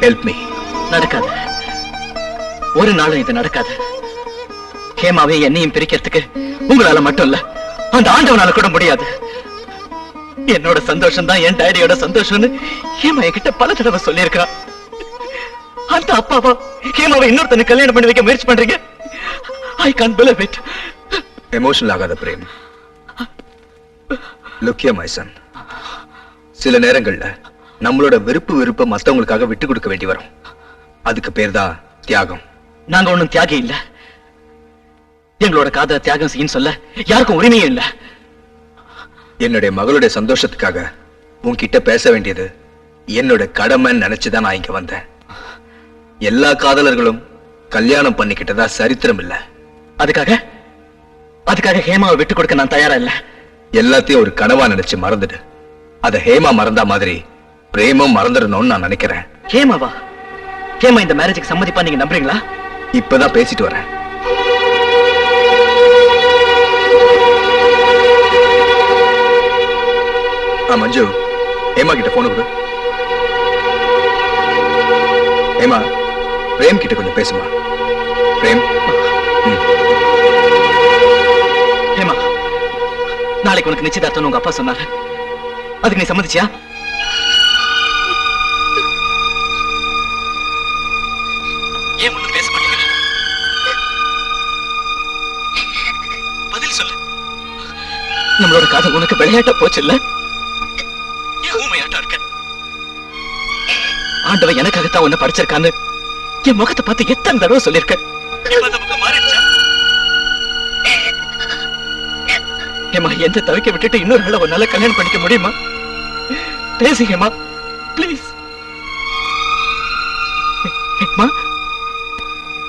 Help me. நடக்காது. ஒரு நாளும் இது நடக்காது. ஹேமாவை என்னையும் பிரிக்கிறதுக்கு உங்களால மட்டும் இல்ல, அந்த ஆண்டவனால கூட முடியாது. என்னோட சந்தோஷம் தான் என் டாடியோட சந்தோஷம்னு ஹேமா என்கிட்ட பல தடவை சொல்லியிருக்கா. அந்த அப்பாவா ஹேமாவை இன்னொருத்தனை கல்யாணம் பண்ணி வைக்க முயற்சி பண்றீங்க? I can't believe it. Emotional ஆகாத Prem. Look here my son. சில நேரங்கள்ல நம்மளோட விருப்ப மத்தவங்களுக்காக விட்டு கொடுக்க வேண்டி வரும். அதுக்கு பேர் தான் தியாகம். நாங்க ஒண்ணும் தியாகி இல்ல. எங்களோட காதல தியாகம் செய்யும் சொல்ல யாருக்கும் உரிமையும் இல்ல. என்னுடைய மகளுடைய சந்தோஷத்துக்காக உன்கிட்ட பேச வேண்டியது என்னோட கடமைன்னு நினைச்சுதான் நான் இங்க வந்தேன். எல்லா காதலர்களும் கல்யாணம் பண்ணிக்கிட்டதா சரித்திரம் இல்ல. அதுக்காக ஹேமாவை விட்டு கொடுக்க நான் தயாரா இல்ல. எல்லாத்தையும் ஒரு கனவா நினைச்சு மறந்துடு. அத ஹேமா மறந்தா மாதிரி பிரேமும் மறந்துடணும்னு நான் நினைக்கிறேன். ஹேமாவா? ஹேமா இந்த மேரேஜுக்கு சம்மதிப்பா நீங்க நம்புறீங்களா? இப்பதான் பேசிட்டு வரேன். மஞ்சு, ஹேமா கிட்ட போன் கொடு. ஹேமா, பிரேம் கிட்ட கொஞ்சம் பேசுமா. பிரேம். ஹேமா, நாளைக்கு உனக்கு நிச்சயதார்த்தம் உங்க அப்பா சொன்னாரு. அதுக்கு நீ சம்மதிச்சியா? ஏன் ஒண்ணும் பேச மாட்டேங்கிற? பதில் சொல்லு. நம்மளோட காதல் உனக்கு விளையாட்ட போச்சு இல்ல? ஏன் ஊமையாட்டா இருக்க? ஆண்டவன் எனக்காகத்தான் உன்னை படிச்சிருக்கான்னு என் முகத்தை பார்த்து எத்தனை தடவை சொல்லிருக்க. ஹேமா, எந்த தவிக்க விட்டுட்டு இன்னொரு ஆளை உன்னால கல்யாணம் பண்ணிக்க முடியுமா? பேசு Hema, please. Hema,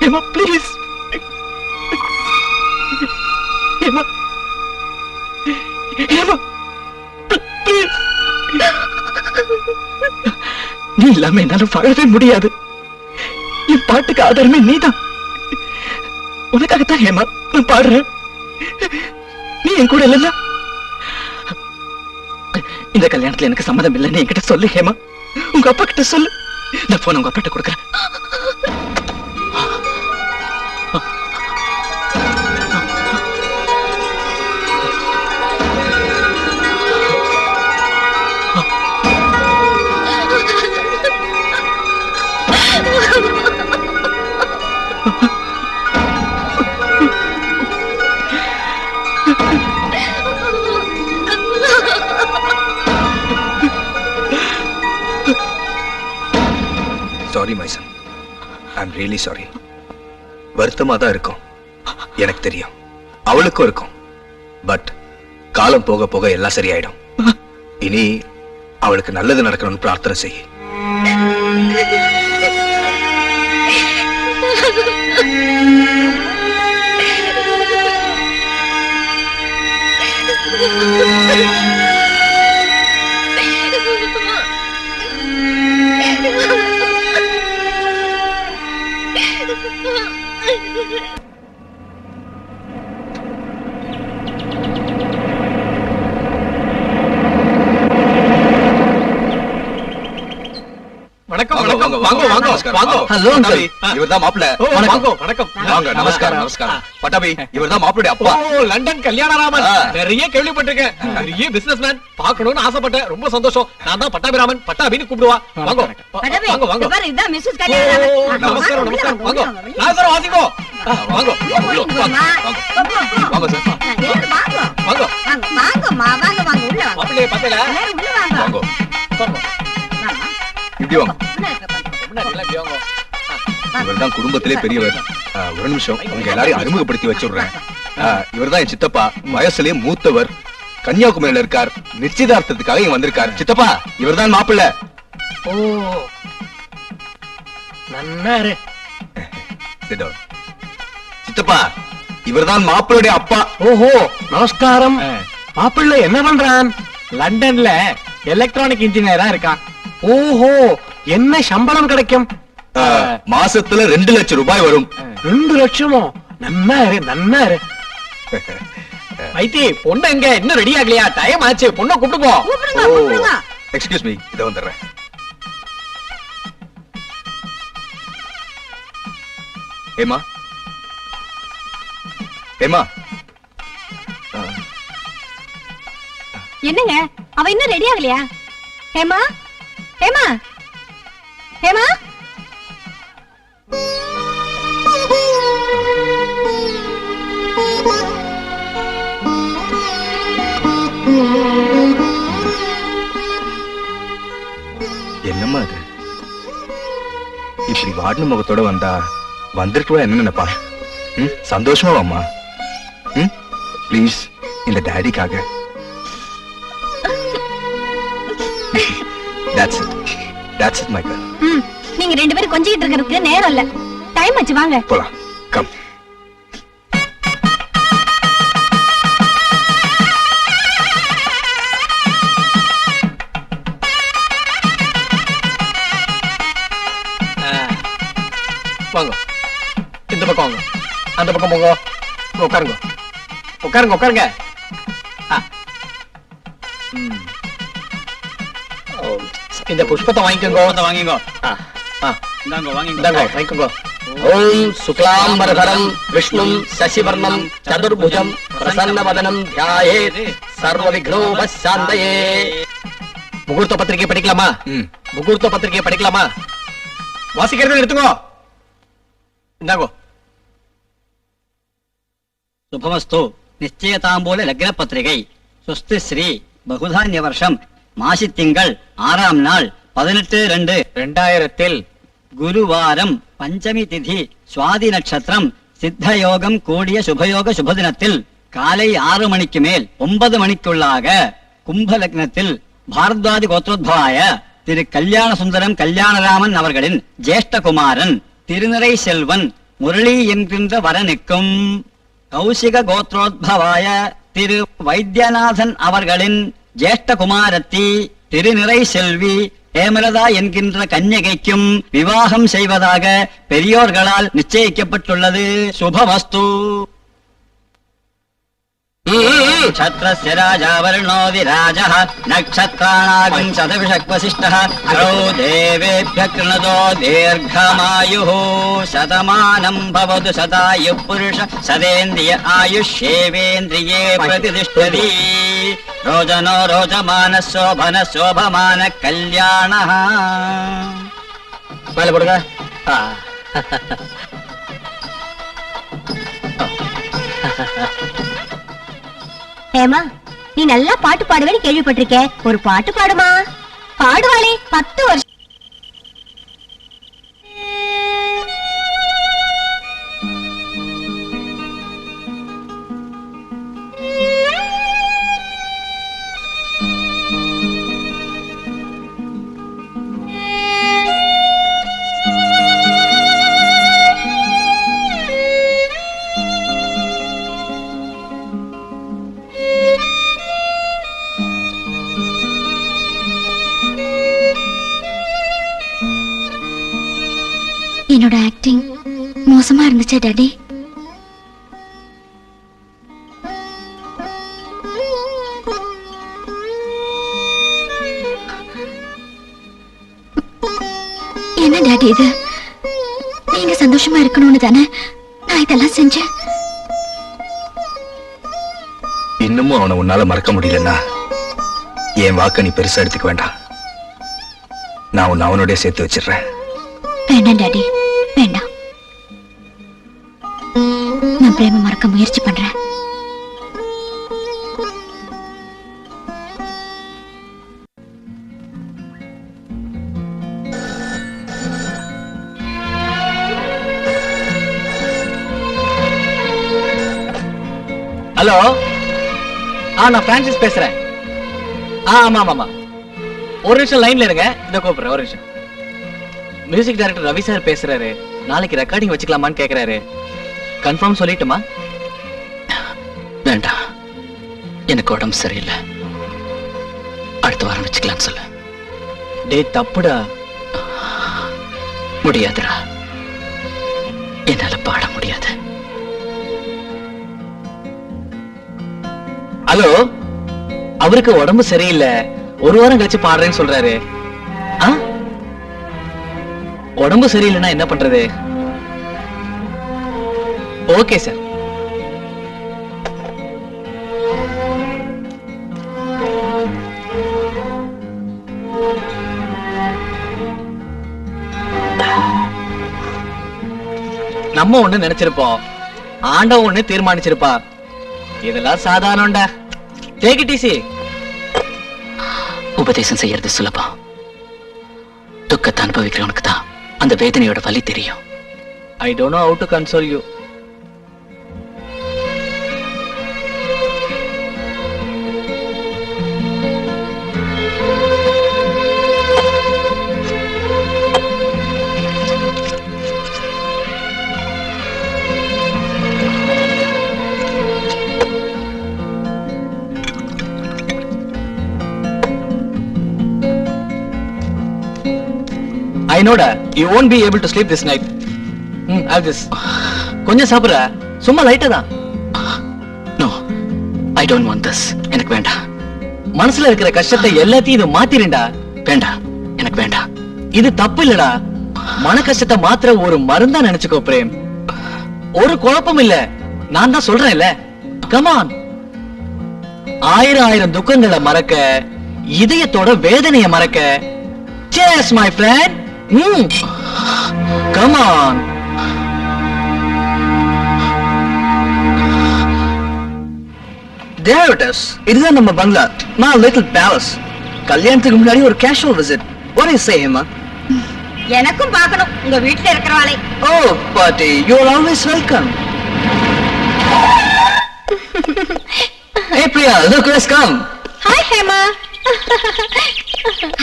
Hema, please. Hema, Hema, please. நீ இல்லாம என்னால வாழவே முடியாது. என் பாட்டுக்கு ஆதாரமே நீதான். உனக்காகத்தான் ஹேமா நான் பாடுறேன். நீ என் கூட இல்ல. இந்த கல்யாணத்துல எனக்கு சம்மதம் இல்லைன்னு என்கிட்ட சொல்லு ஹேமா. உங்க அப்பா கிட்ட சொல்லு. நான் போன உங்க அப்பாட்ட கொடுக்குறேன். Sorry my son. I am really sorry. வருத்தமா தான் இருக்கும், எனக்கு தெரியும். அவளுக்கும் இருக்கும். பட் காலம் போக போக எல்லாம் சரியாயிடும். இனி அவளுக்கு நல்லது நடக்கணும்னு பிரார்த்தனை செய். வணக்கம் வணக்கம். வாங்க வாங்க வாங்க. Hello uncle. இவர்தான் மாப்பிள்ளை. வாங்க வணக்கம். வாங்க. நமஸ்காரம் நமஸ்காரம். பட்டாபி, இவர்தான் மாப்பிள்ளை அப்பா. ஓ, லண்டன் கல்யாணராமன். நிறைய கேள்விப்பட்டிருக்கேன். பெரிய பிசினஸ்மேன். பார்க்கணும்னு ஆசைப்பட்டேன். ரொம்ப சந்தோஷம். நான் தான் பட்டாபிராமன். பட்டாபின்னு கூப்பிடுவா. வாங்க வாங்க வாங்க. பாரு, இதான் மிஸ்ஸஸ் ஓ, கல்யாணராமன். நமஸ்காரம் நமஸ்காரம். வாங்க. நாசர் வாசிக்கோ. வாங்க வாங்க சார். வாங்க. வாங்கம்மா, வாங்க வாங்க, உள்ள வாங்க. மாப்பிள்ளைய பார்த்தல. எல்லாரும் உள்ள வாங்க. வாங்க. வாங்க. இப்படி வாங்க. முன்னாடி எல்லாம் இப்படி வாங்க. இவர்தான் குடும்பத்திலே பெரியவர். ஒரு நிமிஷம், உங்க எல்லாரையும் அறிமுகப்படுத்தி வச்சுடுறேன். இவர்தான் என் சித்தப்பா. வயசுலயே மூத்தவர். கன்னியாகுமரியில இருக்கார். நிச்சயதார்த்தத்துக்காக இங்க வந்திருக்கார். சித்தப்பா, இவர்தான் மாப்பிள்ளை. ஓ, நன்னாரு. Sit down. சித்தப்பா, இவர்தான் மாப்பிள்ளையுடைய அப்பா. ஓஹோ நமஸ்காரம். மாப்பிள்ளை என்ன பண்றான்? லண்டன்ல எலக்ட்ரானிக் இன்ஜினியரா இருக்கான். ஓஹோ என்ன சம்பளம் கிடைக்கும்? மாசத்துல 2 லட்சம் ரூபாய் வரும். 2 லட்சமோ? நன்னா இரு. வைத்தி பொண்ணு எங்க இன்னும் ரெடி ஆகலையா? டைம் ஆச்சு, பொண்ணை கூப்பிட்டு போ. கூப்பிடுங்க. எக்ஸ்கியூஸ் மீ, இத வந்துடுறேன். ஏமா என்னங்க அவ இன்னும் ரெடி ஆகலையா? ஹேமா ஹேமா ஹேமா என்னம்மா அது? இப்படி வாடின முகத்தோட வந்தா வந்துருக்குவா என்ன நினைப்பா? சந்தோஷமா வாம்மா. ப்ளீஸ் இந்த டாடிக்காக. That's it my girl. நீங்க 2 பேரும் கொஞ்சிட்டு இருக்கிறதுக்கு நேரம் இல்ல. டைம் ஆச்சு, வாங்க போலாம். கம். வாங்க, இந்த பக்கம் வாங்க, அந்த பக்கம் போங்க. உட்காருங்க. இந்த புஷ்பத்தை வாங்கிக்கோங்க. வாங்கிக்கோங்க. ஓம் சுக்லாம்பரதரம் விஷ்ணும் சசிவர்ணம் சதுர்புஜம் பிரசன்னவதனம் த்யாயேத் சர்வ விக்னோபசாந்தயே. முகூர்த்த பத்திரிகை படிக்கலாமா? வாசிக்கிறது எடுத்துக்கோ. இந்தாங்கோ. சுபமஸ்து. நிச்சயதாம்பூல லக்ன பத்திரிகை. சுஸ்தி ஸ்ரீ பகுதான்ய வருஷம் மாசி திங்கள் 6ஆம் நாள் 18/2/2000 குருவாரம் பஞ்சமி திதி சுவாதி நட்சத்திரம் சித்தயோகம் கூடிய சுபயோக சுபதினத்தில் காலை 6 மணிக்கு மேல் 9 மணிக்குள்ளாக கும்ப லக்னத்தில் பாரத்வாதி கோத்ரோத்பவாய திரு கல்யாண சுந்தரம் கல்யாணராமன் அவர்களின் ஜேஷ்டகுமாரன் திருநிறை செல்வன் முரளி என்கின்ற வரனுக்கும் கௌசிக கோத்ரோத்பவாய திரு வைத்தியநாதன் அவர்களின் ஜேஷ்டகுமாரத்தி திருநிறை செல்வி ஹேமலதா என்கின்ற கன்யகைக்கும் விவாகம் செய்வதாக பெரியோர்களால் நிச்சயிக்கப்பட்டுள்ளது. சுபமஸ்து. छत्रस्य राजा वर्णो विराजः नक्षत्राणागं शतविषक्वसिष्ठः करो देवेभ्यः कृणतो दीर्घमायुः शतमानं भवतु शतायुः पुरुष सदेन्द्रिय आयुष्येवेन्द्रिये प्रतिष्ठति रोजनो रोजमानः शोभनः शोभमानः कल्याणः. மேல போடுங்க. ஹேமா, நீ நல்லா பாட்டு பாடுவேன்னு கேள்விப்பட்டிருக்கேன். ஒரு பாட்டு பாடுமா? பாடுவாளே, 10 வருஷம். என்னோட ஆக்டிங் மோசமா இருந்துச்சு டாடி. என்ன டாடி இது? நீங்க சந்தோஷமா இருக்கணும்னு தானே நான் இதெல்லாம் செஞ்சேன். இன்னமும் அவனை உன்னால மறக்க முடியலன்னா என் வாக்க நீ பெருசா எடுத்துக்க வேண்டாம். நான் உன்னை அவனோட சேர்த்து வச்சிடுறேன். வேண்டாம் டாடி, வேண்டாம். நான் பிரேம மறக்க முயற்சி பண்றேன். ஹலோ, நான் பிரான்சிஸ் பேசுறேன். ஆமா, ஒரு நிமிஷம் லைன்ல இருங்க, இந்த கூப்பிடுறேன். ஒரு நிமிஷம். மியூசிக் டைரக்டர் ரவி சார் பேசுறாரு. நாளைக்கு ரெக்கார்டிங் வச்சுக்கலாமான்னு கேக்குறாரு. கன்ஃபார்ம் சொல்லிட்டுமா? எனக்கு உடம்பு சரியில்லை, அடுத்த வாரம் வச்சுக்கலாம்னு சொல்லு. டேய் தப்புடா. முடியாதுடா, என்னால பாட முடியாது. ஹலோ, அவருக்கு உடம்பு சரியில்லை, ஒரு வாரம் கழிச்சு பாடுறேன்னு சொல்றாரு. உடம்பு சரியில்லைன்னா என்ன பண்றது? Okay sir. நம்ம ஒண்ணு நினைச்சிருப்போம், ஆண்டவன் ஒண்ணு தீர்மானிச்சிருப்பா. இதெல்லாம் சாதாரணம்டா. Take it easy. உபதேசம் செய்யறது சுலபம், துக்கத்தை அனுபவிக்கிறவனுக்கு தான் அந்த வேதனையோட வலி தெரியும். I don't know how to console you. I know that you won't be able to sleep this night. Have this. கொஞ்சம் சாப்பிடுற, சும்மா லைட்டா தான். No, I don't want this. எனக்கு வேண்டாம். மனசுல இருக்கிற கஷ்டத்தை எல்லாத்தையும் இது மாத்திரண்டா. வேண்டாம், எனக்கு வேண்டாம். இது தப்பு இல்லடா. மன கஷ்டத்தை மாத்திர ஒரு மருந்தா நினைச்சுக்கோ பிரேம். ஒரு குழப்பம் இல்ல, நான் தான் சொல்றேன்ல. Come on. ஆயிரம் துக்கங்களை மறக்க, இதயத்தோட வேதனையை மறக்க. Cheers my friend. Come on. There it is. இதுதான் நம்ம பங்களா, my little palace. கல்யாணத்துக்கு முன்னாடி ஒரு casual visit. What do you say, Hema? எனக்கும் பார்க்கணும் உங்க வீட்டுல இருக்கிறவாளை. Oh, party, you are always welcome. Hey Priya, look who has come. Hi Hema.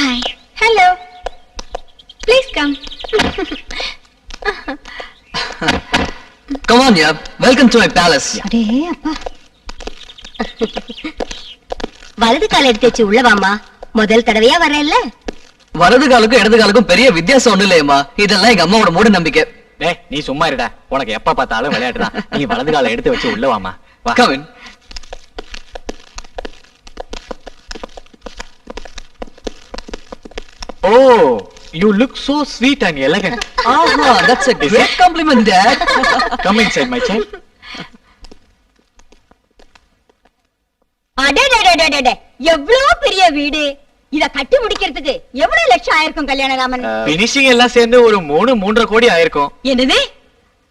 Hi. Hello. Please come. Come on, yeah. Welcome to my palace. அடே அப்பா. வலது கால எடுத்து வச்சு உள்ள வாமா. முதல் தடவையா வரேன்ல. வலது காலுக்கும் இடது காலுக்கும் பெரிய வித்தியாசம் ஒண்ணு இல்லையம்மா. இதெல்லாம் எங்க அம்மாவோட மூட நம்பிக்கை. டேய் நீ சும்மா இருடா, உனக்கு எப்ப பார்த்தாலும் விளையாட்டுதான். நீ வலது காலை எடுத்து வச்சு உள்ள வாமா. Come in. Oh, you look so sweet and elegant. Aha, that's a great compliment, Dad. Come inside, my child. அடடடடடட, எவ்வளவு பெரிய வீடு. இத கட்டி முடிக்கிறதுக்கு எவ்வளவு லட்சம் ஆயிருக்கும் கல்யாணராமன்? Finishing எல்லாம் சேர்ந்து ஒரு 3.5 கோடி ஆயிருக்கும். என்னது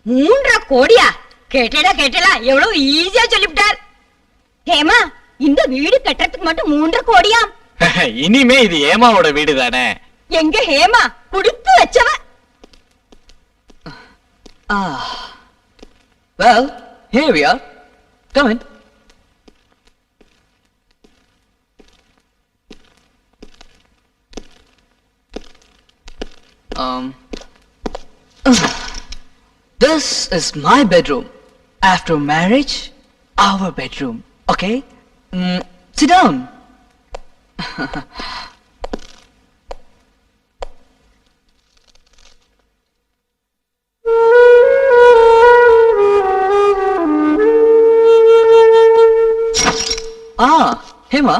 3.5 கோடியா? கேட்டடா எவ்வளவு ஈஸியா சொல்லிவிட்டார். ஹேமா, இந்த வீடு கட்டறதுக்கு மட்டும் 3.5 கோடியா? இனிமே இது ஏமாவோட வீடு தானே. எங்க ஹேமா குடுத்து வச்சவ. Well, here we are. Come in. This is my bedroom. After marriage, our bedroom. Okay? Sit down. Hema,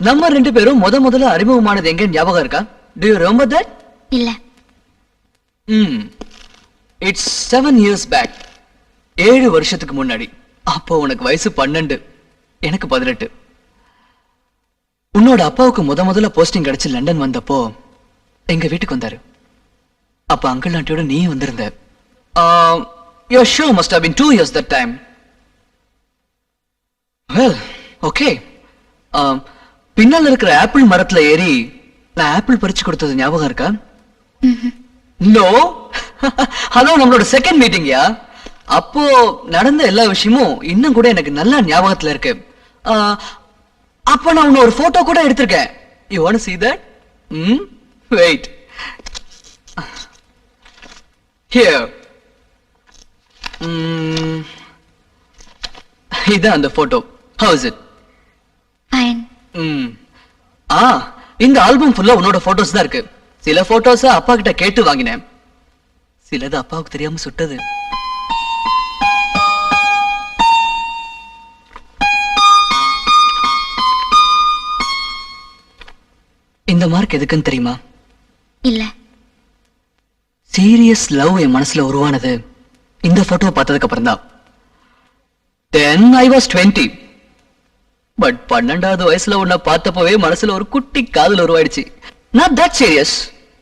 நம்ம ரெண்டு பேரும் முதல்ல அறிமுகமானது எங்க ஞாபகம் இருக்கா? Do you remember that? இல்ல. It's 7 years back. 7 வருஷத்துக்கு முன்னாடி. அப்போ உனக்கு வயசு 12, எனக்கு 18. உன்னோட அப்பாவுக்கு முதல்ல போஸ்டிங் கிடைச்சு லண்டன் வந்தப்போ எங்க வீட்டுக்கு வந்தாரு. அப்ப அங்கிள் ஆண்டியோட நீ வந்திருந்த. Your show must have been 2 years that time. Well, okay. பின்னால இருக்கிற ஆப்பிள் மரத்துல ஏறி நான் ஆப்பிள் பறிச்சு கொடுத்தது ஞாபகம் இருக்கா? நோ. அதான் நம்மளோட செகண்ட் மீட்டிங்யா. அப்போ நடந்த எல்லா விஷயமும் இன்னும் கூட எனக்கு நல்லா ஞாபகத்துல இருக்கு. அப்ப நான் உன்ன ஒரு போட்டோ கூட எடுத்திருக்கேன். You want to see that? Wait. Here. இதான் அந்த போட்டோ. How is it? இந்த ஆல்பம் ஃபுல்லா உன்னோட போட்டோஸ் தான் இருக்கு. சில போட்டோஸ் அப்பா கிட்ட கேட்டு வாங்கினேன், சிலது அப்பாவுக்கு தெரியாம சுட்டது. இந்த மார்க் எதுக்குன்னு தெரியுமா? இல்ல. சீரியஸ் லவ் என் மனசுல உருவானது இந்த போட்டோ பார்த்ததுக்கு அப்புறம் தான். Then I was 20. பட் 12வது வயசுல உன்னை பார்த்தப்பவே மனசுல ஒரு குட்டி காதல் உருவாயிடுச்சு. Not that serious.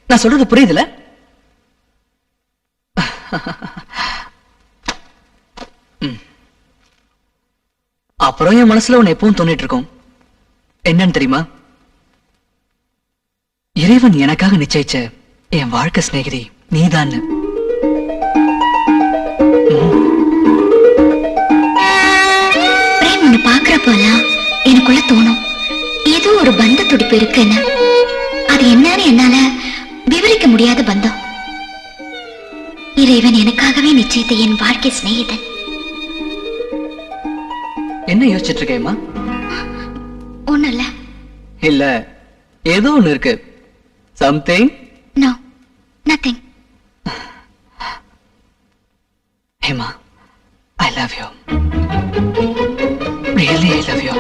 நான் சொல்றது புரியுதுல? அப்புறம் என் மனசுல உன்னை எப்பவும் தோணிட்டு இருக்கும். என்னன்னு தெரியுமா? இறைவன் எனக்காக நிச்சயிச்ச என் வாழ்க்கை சிநேகிதி நீதான். பிரேம் உன்னை பாக்குறப்போலாம் எனக்குள்ள தோணும் ஏதோ ஒரு பந்த துடிப்பு இருக்குன்னு. அது என்னன்னு என்னால விவரிக்க முடியாத பந்தம். இறைவன் எனக்காகவே நிச்சயித்த என் வாழ்க்கை சிநேகிதன். என்ன யோசிச்சுட்டு இருக்கேம்மா? ஒண்ணும் இல்ல. இல்ல, ஏதோ ஒண்ணு இருக்கு. Something? No, nothing. Hema, I love you. Really, I love you.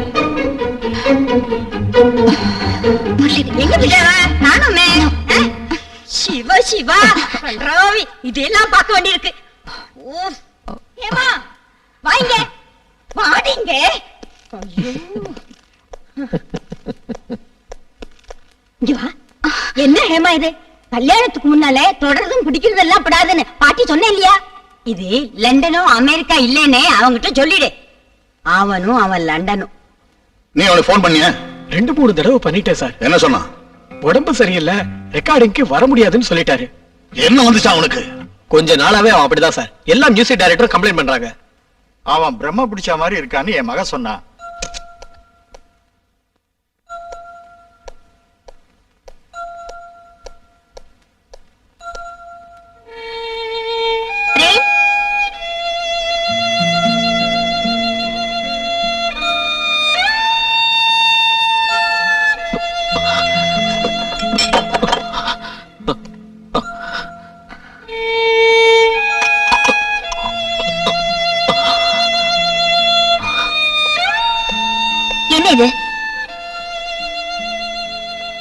Murali, எங்க பிள்ளைவா? நானுமே. சிவா சிவா ராவி இதெல்லாம் பார்க்க வேண்டியிருக்கு. ஓ ஏமா வாங்க வாடிங்க. ஐயோ இங்க வா. என்ன ஹேமா இது? கல்யாணத்துக்கு முன்னாலே தொடர்ந்தும் பிடிக்கிறதெல்லாம் படாதுன்னு பாட்டி சொன்ன இல்லையா? இது லண்டனும் அமெரிக்கா இல்லேன்னு அவங்கிட்ட சொல்லிடு. அவனும் அவன் லண்டனும். நீ அவனுக்கு போன் பண்ணிய? 2-3 தடவை பண்ணிட்டேன் சார். என்ன சொன்னா? உடம்பு சரியில்லை, ரெக்கார்டிங்க்கு வர முடியாதுன்னு சொல்லிட்டாரு. என்ன வந்துச்சா அவனுக்கு? கொஞ்ச நாளாவே அவன் அப்படிதான் சார். எல்லா மியூசிக் டைரக்டரும் கம்ப்ளைண்ட் பண்றாங்க. அவன் பிரம்ம பிடிச்ச மாதிரி இருக்கான்னு என் மக சொன்னா. என்ன இது?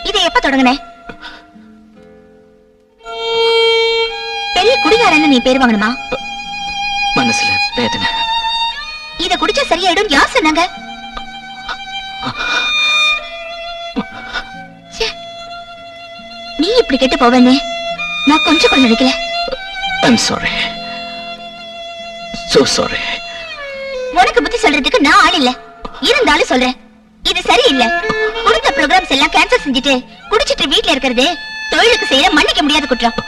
இதை எப்ப தொடங்கின? பெரிய குடிகாரன்னு நீ பேர் வாங்கணுமா? மனசுல வேதனை. இத குடிச்சா சரியாயிடும் யார் சொன்னாங்க? நீ இப்படி கெட்டு போவேன்னு நான் கொஞ்சம் கூட நினைக்கல. I'm sorry. So sorry. உனக்கு புத்தி சொல்றதுக்கு நான் ஆள் இல்ல. இருந்தாலும் சொல்றேன், இது சரியில்லை. கொடுத்த ப்ரோகிராம்ஸ் எல்லாம் கேன்சல் செஞ்சுட்டு குடிச்சிட்டு வீட்டுல இருக்கிறது தொழிலுக்கு செய்யற மன்னிக்க முடியாத குற்றம்.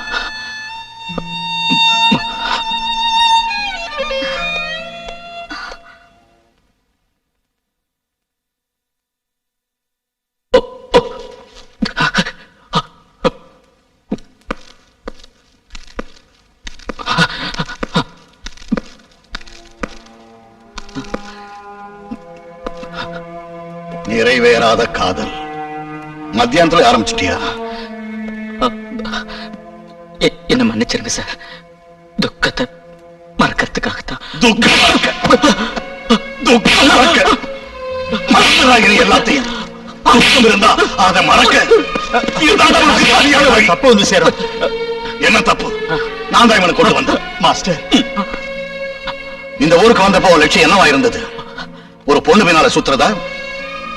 நிறைவேறாத காதல் மத்தியானத்துல ஆரம்பிச்சிட்டியா? என்ன மன்னிச்சிருங்க சார். துக்கத்தை மறக்கிறதுக்காகத்தான். எல்லாத்தையும் இருந்தா அதை மறக்க தப்பு வந்து சேரும். என்ன தப்பு? நான் தான் இவனை கொண்டு வந்தேன். மாஸ்டர், இந்த ஊருக்கு வந்தப்போ லட்சியம் என்னவா இருந்தது? ஒரு பொண்ணு பின்னால சுத்துறதா,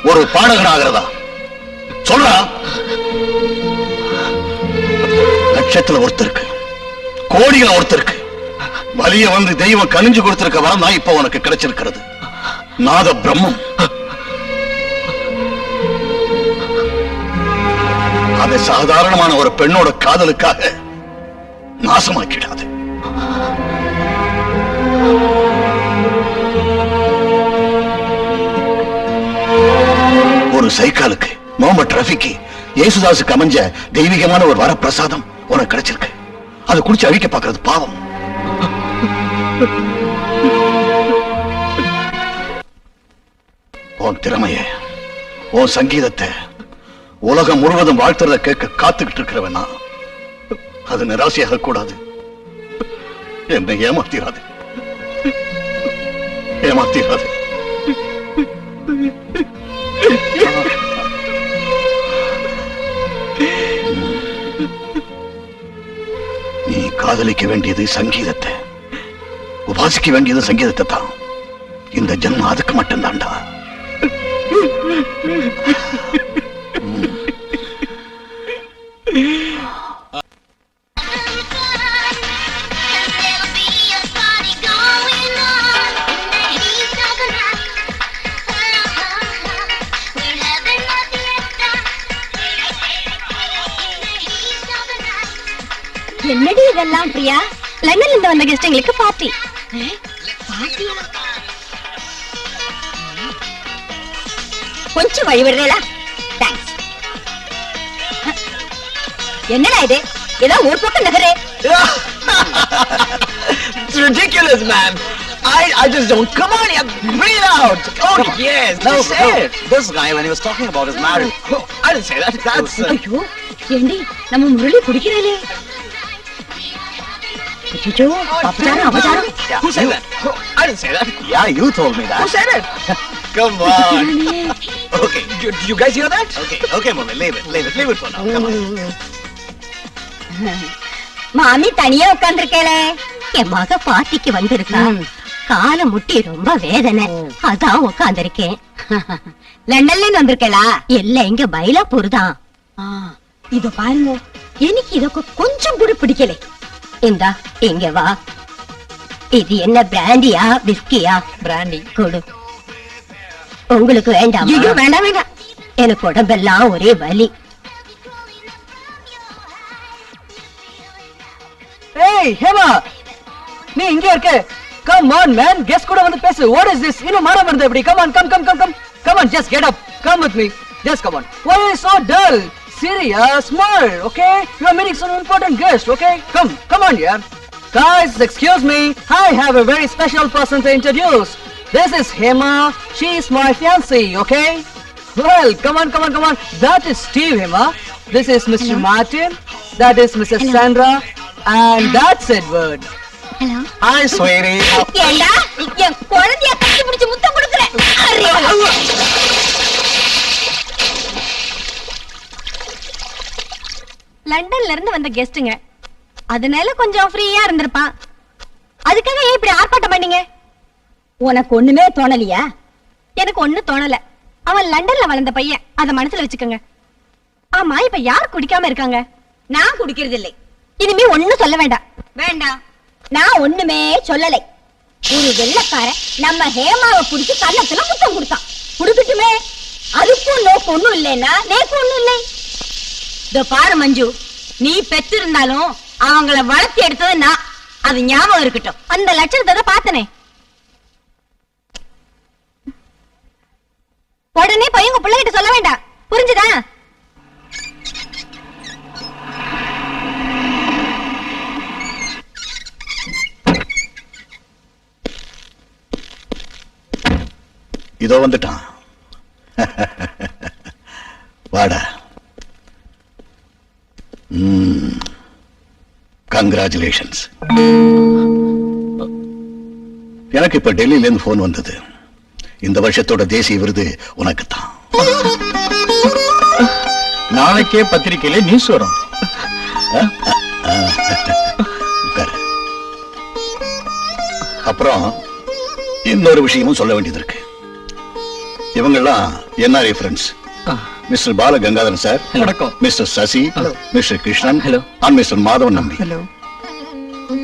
ஒரு பாடகன் ஆகிறதா? சொல்றா. லட்சத்துல ஒருத்தருக்கு, கோடியில ஒருத்தருக்கு வலிய வந்து தெய்வம் கனிஞ்சு கொடுத்திருக்க வரம் தான் இப்ப உனக்கு கிடைச்சிருக்கிறது. நாத பிரம்மம். அதை சாதாரணமான ஒரு பெண்ணோட காதலுக்காக நாசமாக்கிடாது. ஒரு சைக்காலுக்கு, முகமது ரஃபிக்கு, இயேசுதாசுக்கு அமைஞ்ச தெய்வீகமான ஒரு வரப்பிரசாதம் உனக்கு கிடைச்சிருக்கு. அதை குடிச்சு அழிக்க பார்க்கறது பாவம். உன் திறமைய, உன் சங்கீதத்தை உலகம் முழுவதும் வாழ்த்துறத கேட்க காத்துக்கிட்டு இருக்கிறவனா அது நிராசையாக கூடாது. என்னை ஏமாத்திராது, ஏமாத்திராது. நீ காதலிக்க வேண்டியது சங்கீதத்தை, உபாசிக்க வேண்டியது சங்கீதத்தை தான். இந்த ஜென்மம் அதுக்கு மட்டும்தான்டா. என்னடி இதெல்லாம் பிரியா? லண்டன்ல இருந்து வந்த கெஸ்ட்ங்களுக்கு பார்ட்டி. கொஞ்சம் வழி விடுறேளா? தேங்க்ஸ். என்னடா இது? ஏதோ ஒரு பக்கம் நகரே. It's ridiculous, man. I just don't. Come on, yeah, bring it out. Oh, yes. No, say it. This guy, when he was talking about his marriage, I didn't say that. That's. ஐயோ, ஏண்டி நம்ம முரளி குடிக்கிறாளே? ஐயோ, அபச்சாரம் அபச்சாரம். Who said that? I didn't say that. yeah, you told me Who that. said it? Come on. Okay, You guys hear that? okay, mommy, leave it for now. Come on. மாமி தனியா உட்கார்ந்திருக்கேளே. என் மக பார்ட்டிக்கு வந்திருக்கா. கால முட்டி ரொம்ப வேதனை, அதான் உட்கார்ந்திருக்கேன். லண்டன்ல இருந்து வந்திருக்கேளா? இல்ல, இங்க மயிலாப்பூர் தான். இத பாருங்க, எனக்கு இதற்கு கொஞ்சம் கூட பிடிக்கல. இந்தா இங்க வா. இது என்ன பிராண்டியா விஸ்கியா? பிராண்டி கொடு. உங்களுக்கு வேண்டாம்? ஐயோ, வேண்டாம் வேண்டாம். எனக்கு உடம்பெல்லாம் ஒரே வலி. Hey, Hema! நீ இங்க இருக்க? Come on, man. Guess கூட வந்து பேசு. What is this? இன்னும் மாற வருது எப்படி? Come on, come. Come on, just get up. Come with me. Just come on. Why are you so dull? Serious, smile, okay? You are meeting some important guest, okay? Come on, yeah. Guys, excuse me. I have a very special person to introduce. This is Hema. She is my fiancée, okay? Well, come on. That is Steve, Hema. This is Mr. Martin. That is Mrs. Sandra. And that's Edward. Hello. Hi, sweetie. ஏண்டா என் குழந்தைய கட்டி பிடிச்சு முத்தம் கொடுக்குறேன். லண்டன்ல இருந்து வந்த கெஸ்டுங்க, அதனால கொஞ்சம் ஃப்ரீயா இருந்திருப்பான். அதுக்காக ஏன் இப்படி ஆர்ப்பாட்டம் பண்ணீங்க? உனக்கு ஒண்ணுமே தோணலையா? எனக்கு ஒண்ணு தோணல. அவன் லண்டன்ல வளர்ந்த பையன், அத மனசுல வச்சுக்கோங்க. ஆமா, இப்ப யார் குடிக்காம இருக்காங்க? நான் குடிக்கிறது இல்லை. இனிமே ஒண்ணும் சொல்ல வேண்டாம். வேண்டாம், நான் ஒண்ணுமே சொல்லலை. ஒரு வெள்ளக்காரன் நம்ம ஹேமாவை பிடிச்சு கன்னத்துல முத்தம் கொடுத்தான். குடுக்கட்டுமே, அதுக்கும் நோக்கு ஒண்ணும் இல்லைன்னா நேக்கு ஒண்ணும் இல்லை. இதோ பாரு மஞ்சு, நீ பெற்றிருந்தாலும் அவங்கள வளர்த்தி எடுத்தது நான். அது ஞாபகம் இருக்கட்டும். அந்த லட்சணத்தை பார்த்தனே. உடனே போய் உங்க பிள்ளைகிட்ட சொல்ல வேண்டாம், புரிஞ்சுதா? இதோ வந்துட்டான். வாடா. கங்க்ராச்சுலேஷன்ஸ். எனக்கு இப்ப டெல்லியில இருந்து போன் வந்தது. இந்த வருஷத்தோட தேசிய விருது உனக்கு தான். நாளைக்கே பத்திரிக்கையில நியூஸ் வரும். உட்காரு. அப்புறம் இன்னொரு விஷயமும் சொல்ல வேண்டியது இருக்கு. இவங்கெல்லாம் NRI friends. Mister Bala Gangadharan sir, வணக்கம். Mister Sasi, mister Krishnan, Hello. And mister Madhavan Nambi.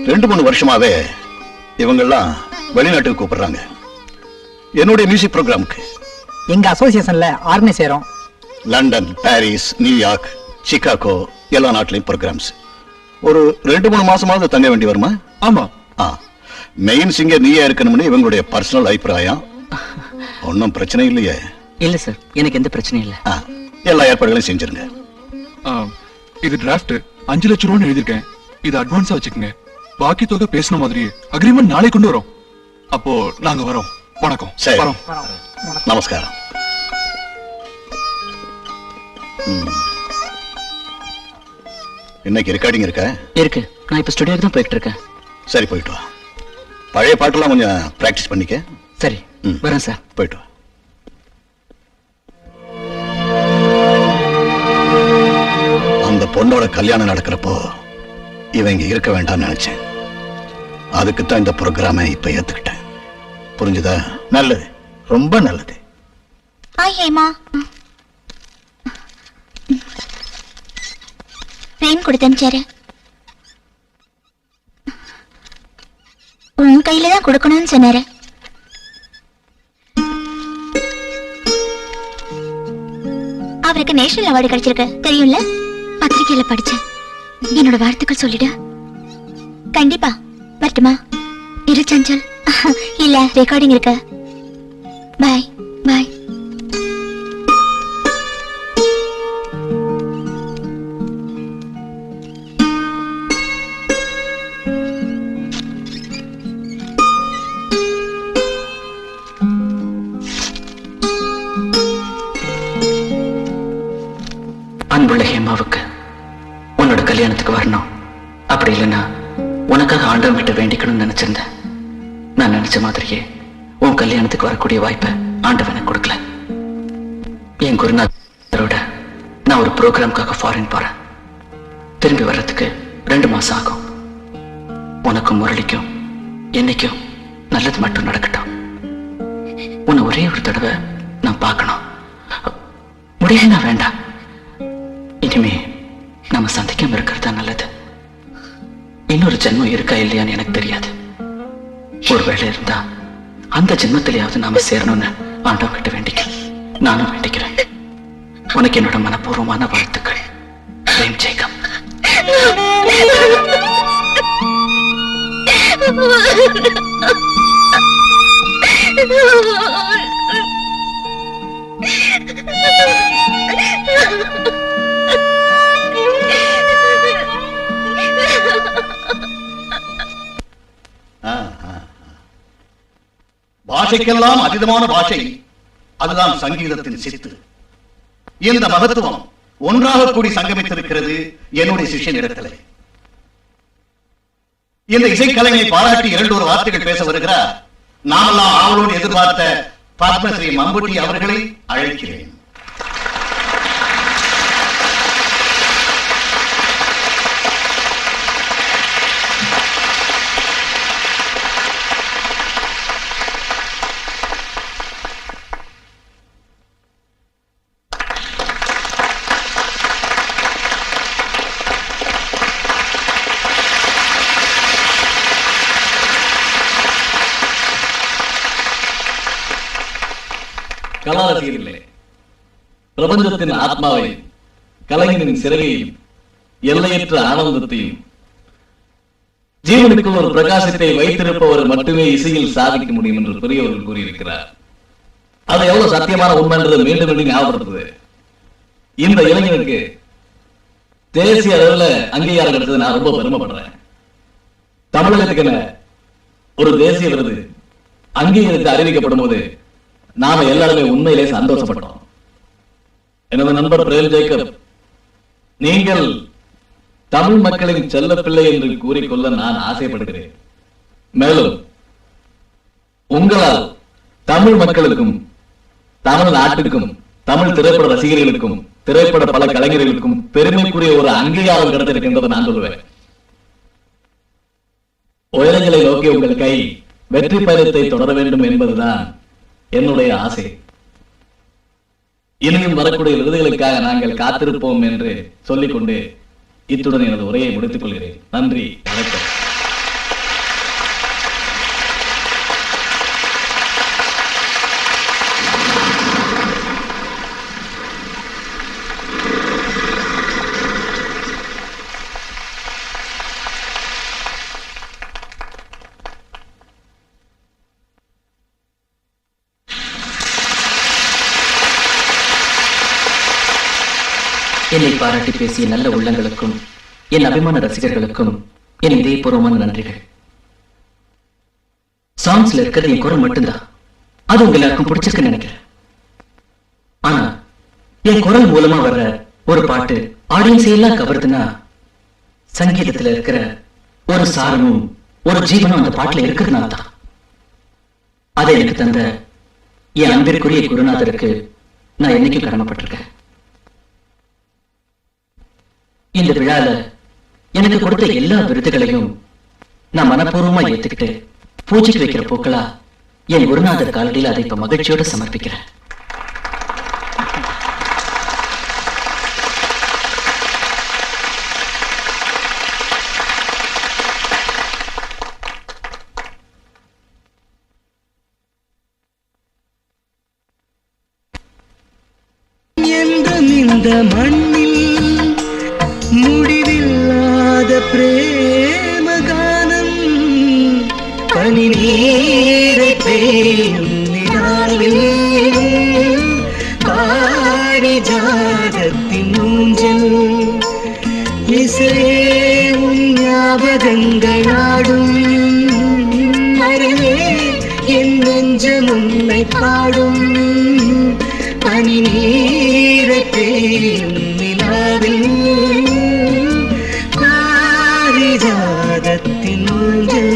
2-3 வருஷமாவே இவங்கெல்லாம் வெளிநாட்டுக்கு கூப்பிடுறாங்க என்னுடைய மியூசிக் ப்ரோக்ராமுக்கு. எங்க அசோசியேஷன்ல ஆர்கனைஸ் செய்றோம். லண்டன், பாரிஸ், நியூயார்க், சிகாகோ எல்லா நாட்டிலையும் ப்ரோக்ராம்ஸ். ஒரு 2-3 மாசமாவது தங்க வேண்டி வருமா? ஆமா. மெயின் சிங்கர் நீயே இருக்கணும்னு இவங்களுடைய பர்சனல் அபிப்பிராயம். ஒன்னும் பிரச்சனை இல்லையே? இல்ல சார், எனக்கு எந்த பிரச்சனையும் இல்ல. எல்லா ஏற்பாடுகளையும் செஞ்சிருங்க. இது டிராஃப்ட் 5 லட்சம் ரூபாய் எழுதிருக்கேன். இது அட்வான்ஸா வச்சுக்கோங்க. பாக்கி தொகை பேசின மாதிரியே அக்ரிமெண்ட் நாளை கொண்டு வரோம். அப்போ நாங்க வரோம். வணக்கம். சரி. வரோம். நமஸ்காரம். இன்னைக்கு ரெக்கார்டிங் இருக்க? இருக்கு. நான் இப்ப ஸ்டுடியோக்கு தான் போயிட்டு இருக்கேன். சரி, போயிட்டு வா. பழைய பாட்டெல்லாம் கொஞ்சம் பிராக்டிஸ் பண்ணிக்க. சரி, வரேன் சார். போயிட்டு வா. அந்த பொண்ணோட கல்யாணம் நடக்கிறப்போ இவங்க இருக்க வேண்டாம்னு நினைச்சேன். அதுக்குத்தான் இந்த ப்ரோக்ராமை இப்ப ஏத்துக்கிட்டேன். புரிஞ்சுதா? நல்லது, ரொம்ப நல்லது. ஹாய் ஹேமா. பிரேம் கொடுத்தனுச்சாரு. உன் கையில தான் கொடுக்கணும்னு சொன்னாரு. அவருக்கு நேஷனல் அவார்டு கிடைச்சிருக்கு, தெரியும்ல? பத்திரிகையில படிச்சேன். என்னோட வாழ்த்துக்கள் சொல்லிடு. கண்டிப்பா. வரட்டுமா? இரு சஞ்சல். இல்ல, ரெக்கார்டிங் இருக்கு. பாய் பாய். அன்புள்ள ஹேமாவுக்கு உன்னோட கல்யாணத்துக்கு வரணும். அப்படி இல்லைன்னா உனக்காக ஆண்டவன் கிட்ட வேண்டிக்கணும்னு நினைச்சிருந்தேன். நான் நினைச்ச மாதிரியே உன் கல்யாணத்துக்கு வரக்கூடிய வாய்ப்பை ஆண்டவன் எனக்கு கொடுக்கல. என் குருநாதரோட நான் ஒரு ப்ரோக்ராம்காக ஃபாரின் போறேன். திரும்பி வர்றதுக்கு 2 மாசம் ஆகும். உனக்கும் முரளிக்கும் என்னைக்கும் நல்லது மட்டும் நடக்கட்டும். உன்னை ஒரே ஒரு தடவை நான் பார்க்கணும். முடியலன்னா வேண்டாம். இனிமே நாம சந்திக்காம இருக்கிறதா நல்லது. இன்னொரு ஜென்மம் இருக்கா இல்லையான்னு எனக்கு தெரியாது. ஒருவேளை இருந்தா அந்த ஜென்மத்திலேயாவது நாம சேரணும்னு ஆண்டவன் கிட்ட வேண்டிக்க நானும் வேண்டிக்கிறேன். உனக்கு என்னோட மனப்பூர்வமான வாழ்த்துக்கள். பிரேம் ஜெயகம். பாஷைக்கெல்லாம் அதீதமான பாஷை, அதுதான் சங்கீதத்தின் சித்து. இந்த மகத்துவம் ஒன்றாக கூடி சங்கமித்திருக்கிறது என்னுடைய சிஷ்யன் இடத்திலே. இந்த இசைக்கலைஞை பாராட்டி 2 வார்த்தைகள் பேச வருகிறார். நாமெல்லாம் ஆவலோடு எதிர்பார்த்த பத்மஸ்ரீ மம்புட்டி அவர்களை அழைக்கிறேன். கலாரசிகர்களே, பிரபஞ்சத்தின் ஆத்மாவை, கலைஞனின் சிறகையும், எல்லையற்ற ஆனந்தத்தையும், ஜீவனுக்குள் ஒரு பிரகாசத்தை வைத்திருப்பவர் மட்டுமே இசையில் சாதிக்க முடியும் என்று பெரியவர்கள் கூறியிருக்கிறார். அது எவ்வளவு சத்தியமான உண்மை என்றது மீண்டும் மீண்டும் ஞாபகப்படுத்துது. இந்த இளைஞனுக்கு தேசிய அளவில் அங்கீகாரம் கிடைத்தது நான் ரொம்ப பெருமைப்படுறேன். தமிழகத்துக்கு ஒரு தேசிய விருது அங்கீகரித்து அறிவிக்கப்படும் போது நாம எல்லாருமே உண்மையிலே சந்தோஷப்பட்டோம். எனது நண்பர் பிரேம் ஜேக்கப், நீங்கள் தமிழ் மக்களின் செல்ல பிள்ளை என்று கூறிக்கொள்ள நான் ஆசைப்படுகிறேன். மேலும் உங்களால் தமிழ் மக்களுக்கும், தமிழ் நாட்டுக்கும், தமிழ் திரைப்பட ரசிகர்களுக்கும், திரைப்பட பல கலைஞர்களுக்கும் பெருமைக்குரிய ஒரு அங்கீகாரம் கிடைத்திருக்கின்றது நான் சொல்லுவேன். உயரங்களை நோக்கி உங்கள் கை வெற்றி பயணத்தை தொடர வேண்டும் என்பதுதான் என்னுடைய ஆசை. இனியும் வரக்கூடிய விருதுகளுக்காக நாங்கள் காத்திருப்போம் என்று சொல்லிக்கொண்டு இத்துடன் எனது உரையை முடித்துக் கொள்கிறேன். நன்றி, வணக்கம். என்னை பாராட்டி பேசிய நல்ல உள்ளங்களுக்கும், என் அபிமான ரசிகர்களுக்கும் என் இதயபூர்வமான நன்றிகள். சாங்ஸ்ல இருக்கிறது என் குரல் மட்டும்தான். அது உங்க எல்லாருக்கும் பிடிச்சிருக்குன்னு நினைக்கிறேன். ஆனா என் குரல் மூலமா வர்ற ஒரு பாட்டு ஆடியன்ஸ் எல்லாம் கவருதுன்னா சங்கீதத்துல இருக்கிற ஒரு சாரமும் ஒரு ஜீவனும் அந்த பாட்டுல இருக்கிறதுனால தான். அதை எனக்கு தந்த என் அன்பிற்குரிய குருநாதருக்கு நான் என்னைக்கும் கடமைப்பட்டிருக்கேன். இந்த விழால எனக்கு கொடுத்த எல்லா விருதுகளையும் நான் மனப்பூர்வமா ஏத்துக்கிட்டு பூஜைக்கு வைக்கிற பூக்களா என் குருநாதர் காலடியில் அதை இப்ப மகிழ்ச்சியோட சமர்ப்பிக்கிறேன். இந்த மண்ணில் முடிவில்லாத பிரேமகானம் பனி நீரை பேணினாவில் பாரிஜாதத்தின் ஊஞ்சல் இசையே உன் ஞாபகங்களாடும் அருகே என் நெஞ்சம் உன்னை பாடும் பனி நீரை பேயும் நிலாவில் பாரிஜாதத்தின் ஊஞ்சல்.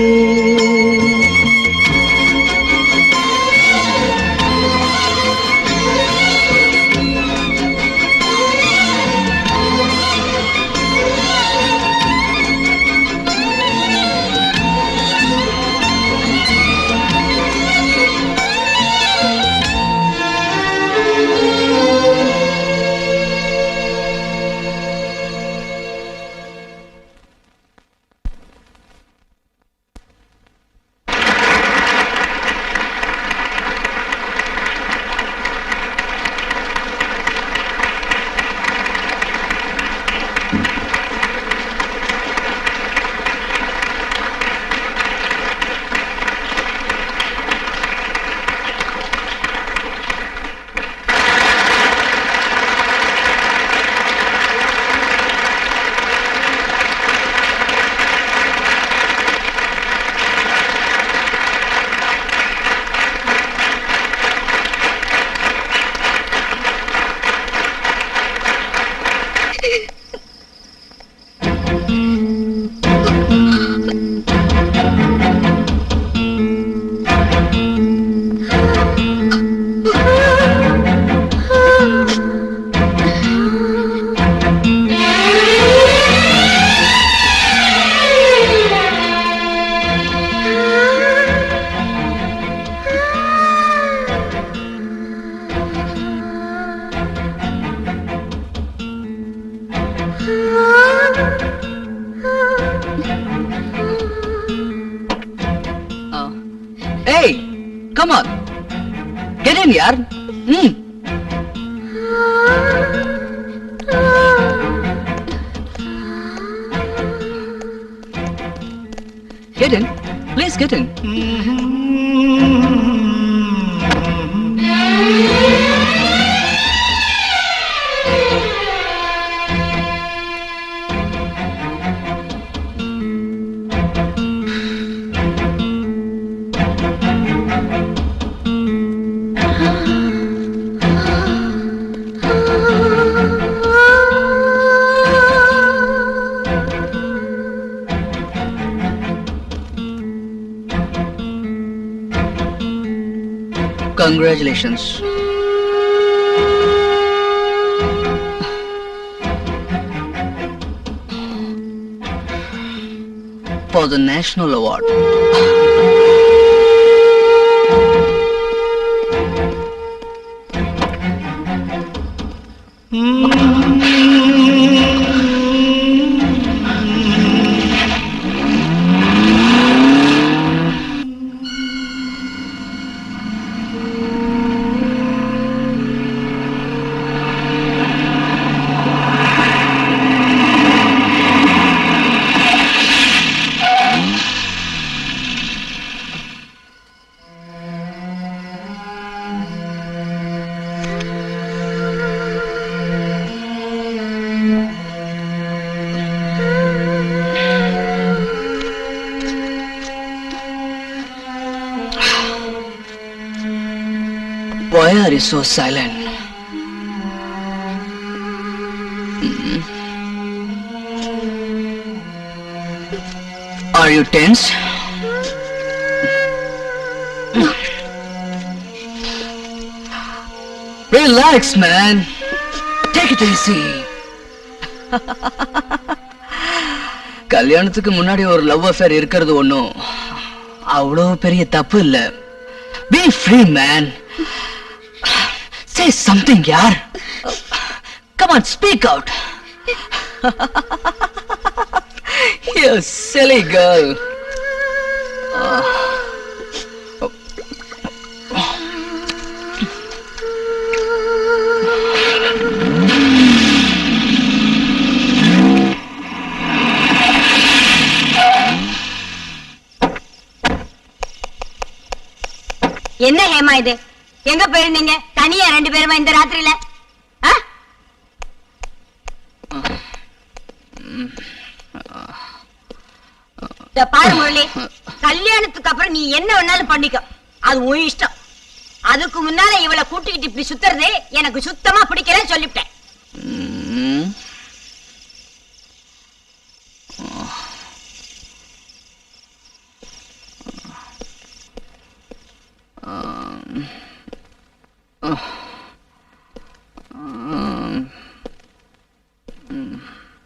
Hey, come on. Get in, yaar. Get in. Please get in. Congratulations. For the National Award. Why are you so silent? Are you tense? Relax, man. Take it easy. கல்யாணத்துக்கு முன்னாடி ஒரு லவ் அஃபேர் இருக்கிறது ஒண்ணும் அவ்வளவு பெரிய தப்பு இல்ல. Be free, man. Say something, yaar. Come on, speak out. You silly girl. என்ன ஹேமா இது? எங்க போயிருந்தீங்க தனியா 2 பேருமா இந்த ராத்திரியில? பாரு முரளி, கல்யாணத்துக்கு அப்புறம் நீ என்ன வேணாலும் பண்ணிக்க, அது உன் இஷ்டம். அதுக்கு முன்னால இவளை கூட்டிக்கிட்டு இப்படி சுத்துறது எனக்கு சுத்தமா பிடிக்கலன்னு சொல்லிவிட்டேன்.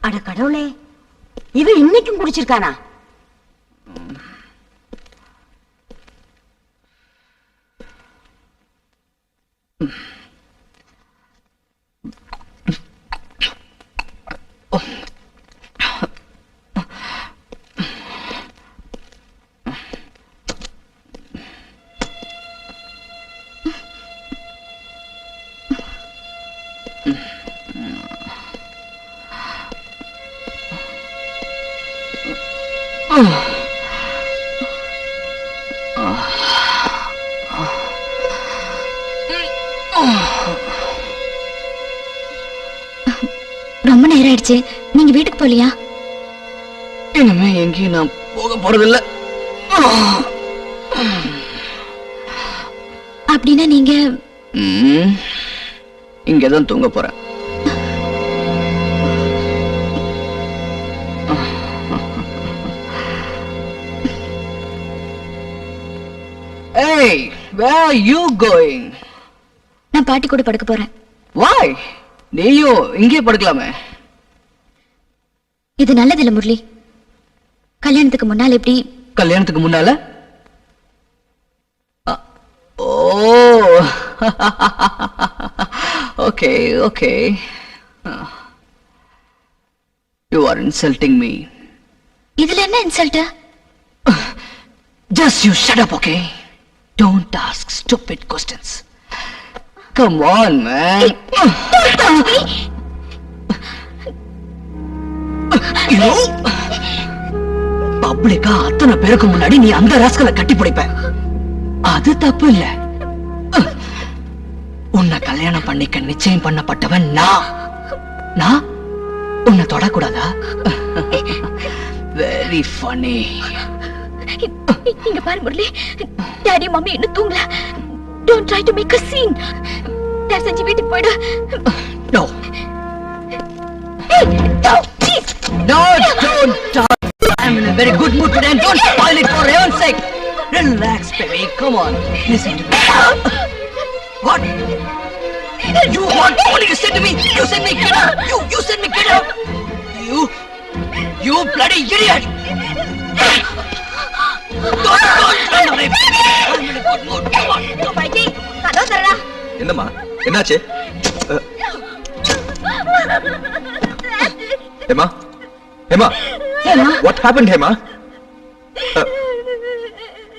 அட கடவுளே, இவன் இன்னைக்கும் குடிச்சிருக்கானா? ரொம்ப நேரம் ஆயிடுச்சு, நீங்க வீட்டுக்கு போலியா? இனிமே எங்கேயும் நான் போக போறதில்ல. அப்படின்னா நீங்க இங்கதான் தூங்க போறேன். Hey, where are you going? நான் பாட்டி கூட படுக்க போறேன். Why? நீயும் இங்கே படுக்கலாமே. இது நல்லதில்ல முரளி. கல்யாணத்துக்கு முன்னால எப்படி? கல்யாணத்துக்கு முன்னால? Oh, okay okay. You are insulting me. இதுல என்ன insult? Just you shut up, okay? Don't ask stupid questions. Come on, man. Don't touch me. You பப்ளிக்கா அத்தனை பேருக்கு முன்னாடி நீ அந்த ராஸ்கலை கட்டி பிடிப்ப. அது தப்பு இல்ல. உன்னை கல்யாணம் பண்ணிக்க நிச்சயம் பண்ணப்பட்டவன் நான் உன்னை தொடக்கூடாதா? Very funny. இங்க பாரு முரளி, டாடி மம்மி இன்னும் தூங்கல. Don't try to make a scene. தயவு செஞ்சு வீட்டுக்கு போயிடு. No. Hey, don't, please. No, don't talk. I'm in a very good mood today and don't spoil it for heaven's sake. Relax, baby. Come on. Listen to me. What? What did you say to me? You said me get out. You said me get out. You bloody idiot. Don't run away. I'm in a good mood. Come on. பாட்டி, கதவு தரடா. என்னம்மா, என்னாச்சு? Hema, Hema, Hema, what happened, Hema?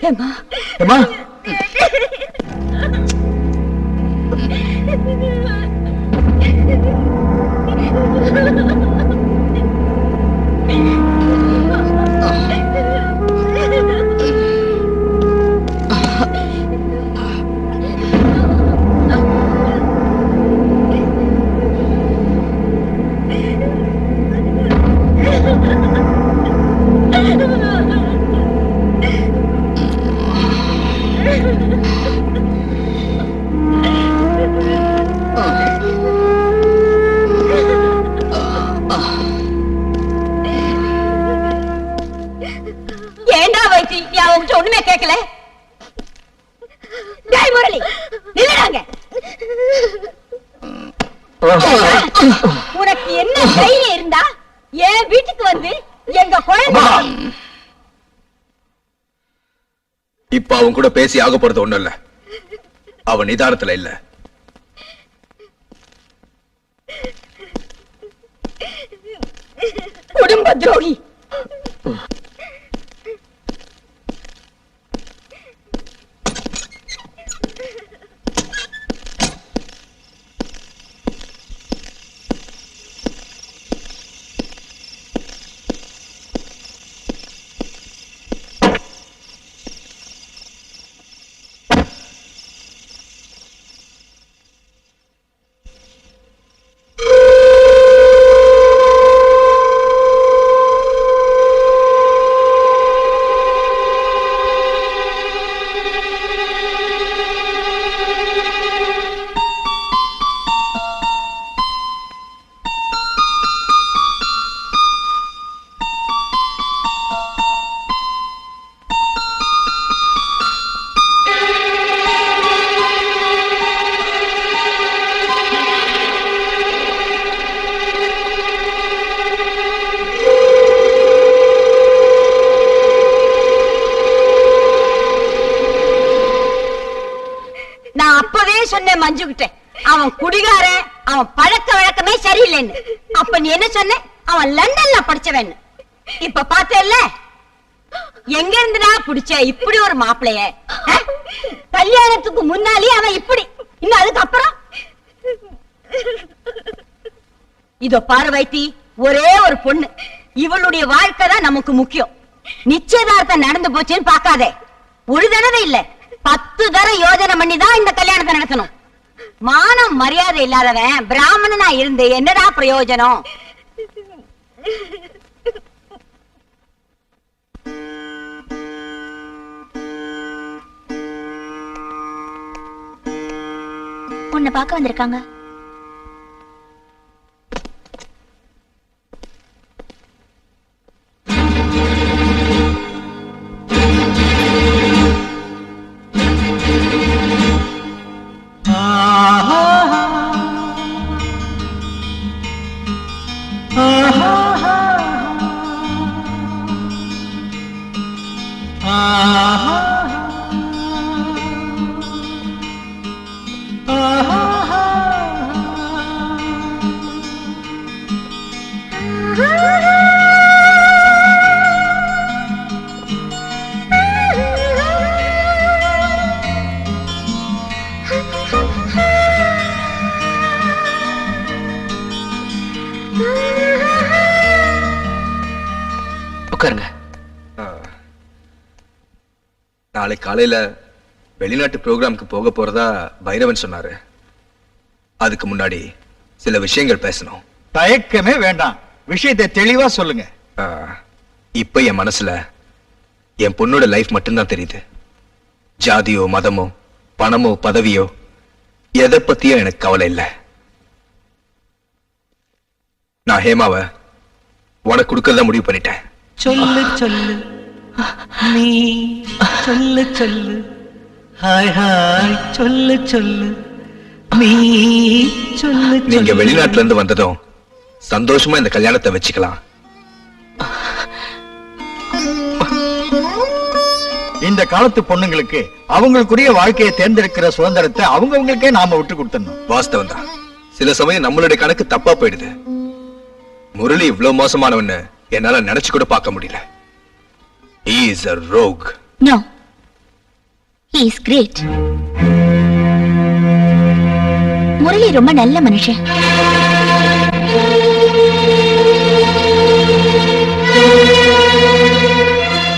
Hema, Hema, உங்ககிட்ட ஒண்ணுமே கேட்கல. டேய் முரளி, நில்லுடாங்க. உனக்கு என்ன தைரியம் இருந்தா என் வீட்டுக்கு வந்து எங்க குழந்தை இப்ப அவன் கூட பேசி ஆக போறது ஒண்ணும் இல்ல. அவன் நிதானத்துல இல்ல. குடும்ப துரோகி. நான் அப்பவே சொன்னேன் மஞ்சுகிட்ட, அவன் குடிகாரன், அவன் பழக்க வழக்கமே சரியில்லைன்னு. அப்ப நீ என்ன சொன்ன? அவன் லண்டன்ல படிச்சவன். இப்ப பார்த்தேல்ல, எங்க இருந்துடா புடிச்ச இப்படி ஒரு மாப்பிளைய? கல்யாணத்துக்கு முன்னாலே அவன் இப்படி, இன்னும் அதுக்கப்புறம் இதோ பாரு வைத்தி, ஒரே ஒரு பொண்ணு, இவளுடைய வாழ்க்கை தான் நமக்கு முக்கியம். நிச்சயதார்த்தம் நடந்து போச்சுன்னு பாக்காதே. ஒரு தடவை இல்ல, 10 தடவை யோஜனை பண்ணி தான் இந்த கல்யாணத்தை நடத்தணும். மானம் மரியாதை இல்லாதவன் பிராமணனா இருந்து என்னடா பிரயோஜனம்? உன்னை பார்க்க வந்திருக்காங்க. உட்காருங்க. நாளை காலையில வெளிநாட்டு ப்ரோக்ராமுக்கு போக போறதா பைரவன் சொன்னாரு. அதுக்கு முன்னாடி சில விஷயங்கள் பேசணும். தயக்கமே வேண்டாம், விஷயத்தை தெளிவா சொல்லுங்க. இப்ப என் மனசுல என் பொண்ணோட லைஃப் மட்டும்தான் தெரியுது. ஜாதியோ மதமோ பணமோ பதவியோ எதை பத்தியும் எனக்கு கவலை இல்லை. நான் ஹேமாவை உனக்கு கொடுக்கறதா முடிவு பண்ணிட்டேன். சொல்லு சொல்லு நீ சொல்லு சொல்லு, ஹாய் ஹாய் சொல்லு சொல்லு நீ சொல்லு. நீங்க வெளிநாட்டுல இருந்து வந்ததும் சந்தோஷமா இந்த கல்யாணத்தை வச்சுக்கலாம். இந்த காலத்து பொண்ணுங்களுக்கு அவங்களுக்குரிய வாழ்க்கையை தேர்ந்தெடுக்கிற சுதந்திரத்தை அவங்கவுங்களுக்கே நாம விட்டு கொடுத்துடணும். வாஸ்தவம் தான். சில சமயம் நம்மளுடைய கணக்கு தப்பா போயிடுது. முரளி இவ்வளவு மோசமானவன்னு என்னால நினைச்சு கூட பார்க்க முடியல. He is a rogue. No, he is great. Murali ரொம்ப நல்ல மனுஷன்.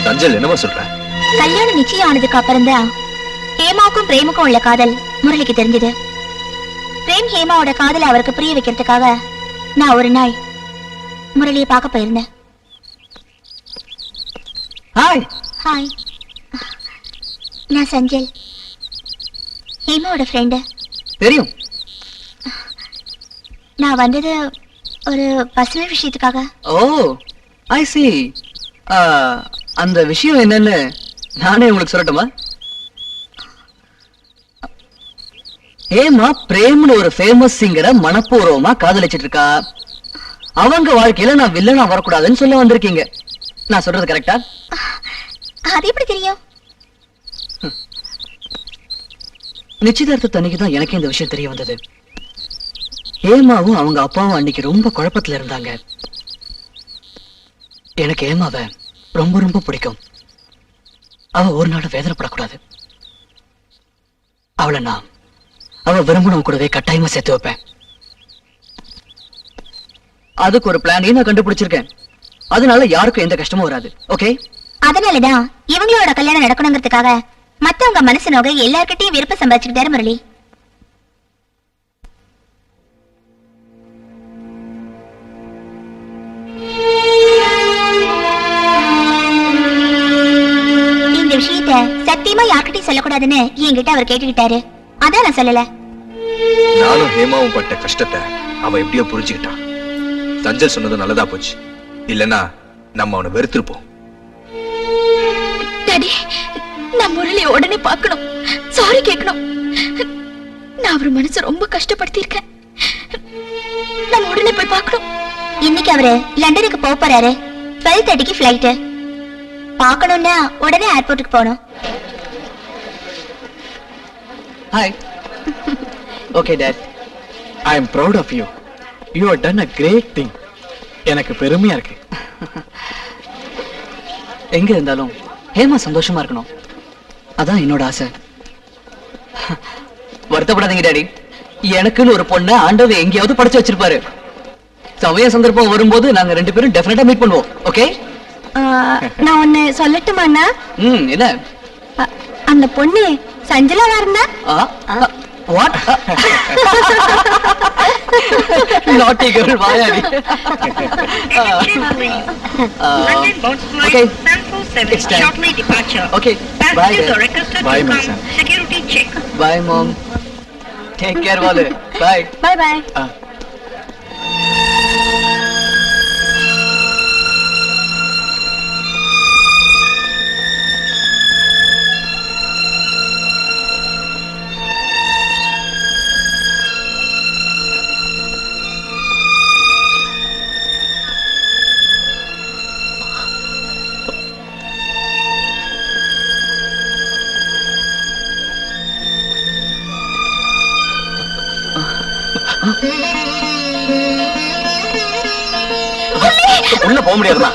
சஞ்சல் என்னமா சொல்ற? கல்யாணம் நிச்சயம் ஆனதுக்கு அப்புறம் தான் ஹேமாவுக்கும் பிரேமுக்கும் உள்ள காதல் முரளிக்கு தெரிஞ்சது. பிரேம் ஹேமாவோட காதலை அவருக்கு புரிய வைக்கிறதுக்காக நான் ஒரு நாள் முரளியை பார்க்க போயிருந்தேன். ஹாய். ஹாய், நான் சஞ்சல், ஹேமாவோட ஃப்ரெண்டு. தெரியும். நான் வந்தது ஒரு பர்சனல் விஷயத்துக்காக. ஓ, ஐ see. அந்த விஷயம் என்னன்னு நானே உங்களுக்கு சொல்லட்டுமா? ஏமா பிரேம்னு ஒரு ஃபேமஸ் சிங்கரை மனப்பூர்வமா காதலிச்சிட்டு இருக்கா. அவங்க வாழ்க்கையில நான் வில்லனா வரக்கூடாதுன்னு சொல்ல வந்திருக்கீங்க. நான் சொல்றது கரெக்டா? அது எப்படி தெரியும்? நிச்சயதார்த்த அன்னைக்கு தான் எனக்கு இந்த விஷயம் தெரிய வந்தது. ஏமாவும் அவங்க அப்பாவும் அன்னைக்கு ரொம்ப குழப்பத்துல இருந்தாங்க. எனக்கு ஏமாவை ரொம்ப ரொம்ப பிடிக்கும். அவ ஒரு நாள் வேதனைப்படக்கூடாது. அவளை நான் அவ விரும்பணும் கூடவே கட்டாயமா சேர்த்து வைப்பேன். அதுக்கு ஒரு பிளான் நான் கண்டுபிடிச்சிருக்கேன். அதனால யாருக்கும் எந்த கஷ்டமும் வராது. ஓகே? அதனாலதான் இவங்களோட கல்யாணம் நடக்கணுங்கிறதுக்காக மத்தவங்க மனசு நோக எல்லார்கிட்டையும் விருப்பம் சம்பாதிச்சுக்கிட்டாரு முரளி. இந்த விஷயத்த சத்தியமா யார்கிட்டையும் சொல்லக்கூடாதுன்னு என்கிட்ட அவர் கேட்டுக்கிட்டாரு. அதான் நான் சொல்லல. நானும் ஹேமாவும் பட்ட கஷ்டத்தை அவ எப்படியோ புரிஞ்சுக்கிட்டா. சஞ்சல் சொன்னது நல்லதா போச்சு. இல்லனா நம்ம அவனை வெறுத்திருப்போம். டாடி, நான் முரளி உடனே பார்க்கணும், சாரி கேட்கணும். நான் அவர் மனசு ரொம்ப கஷ்டப்படுத்தி இருக்கேன். நம்ம உடனே போய் பார்க்கணும். இன்னைக்கு அவரு லண்டனுக்கு போக போறாரு. 12:30க்கு ஃபிளைட். பார்க்கணும்னா உடனே ஏர்போர்ட்டுக்கு போகணும். Hi. Okay dad. I am proud of you. You have done a great thing. எனக்கு பெருமையா இருக்கு. எங்க இருந்தாலும் ஹேமா சந்தோஷமா இருக்கணும். அதான் என்னோட ஆசை. வருத்தப்படாதீங்க டாடி. எனக்குன்னு ஒரு பொண்ணை ஆண்டவர் எங்கேயாவது படிச்சு வச்சிருப்பாரு. சமய சந்தர்ப்பம் வரும்போது நாங்க 2 பேரும் டெஃபினட்டா மீட் பண்ணுவோம். ஓகே? நான் ஒன்னு சொல்லட்டுமாண்ணா? என்ன? அந்த பொண்ணு சஞ்சலாவா இருந்தா? வாட்? நாட்டி girl Vayadi. Okay. It's time. Okay. Bye. Bye, my son. Bye, mom. Take care, Valu. Bye. Bye bye. உள்ள போக முடியாதுமா?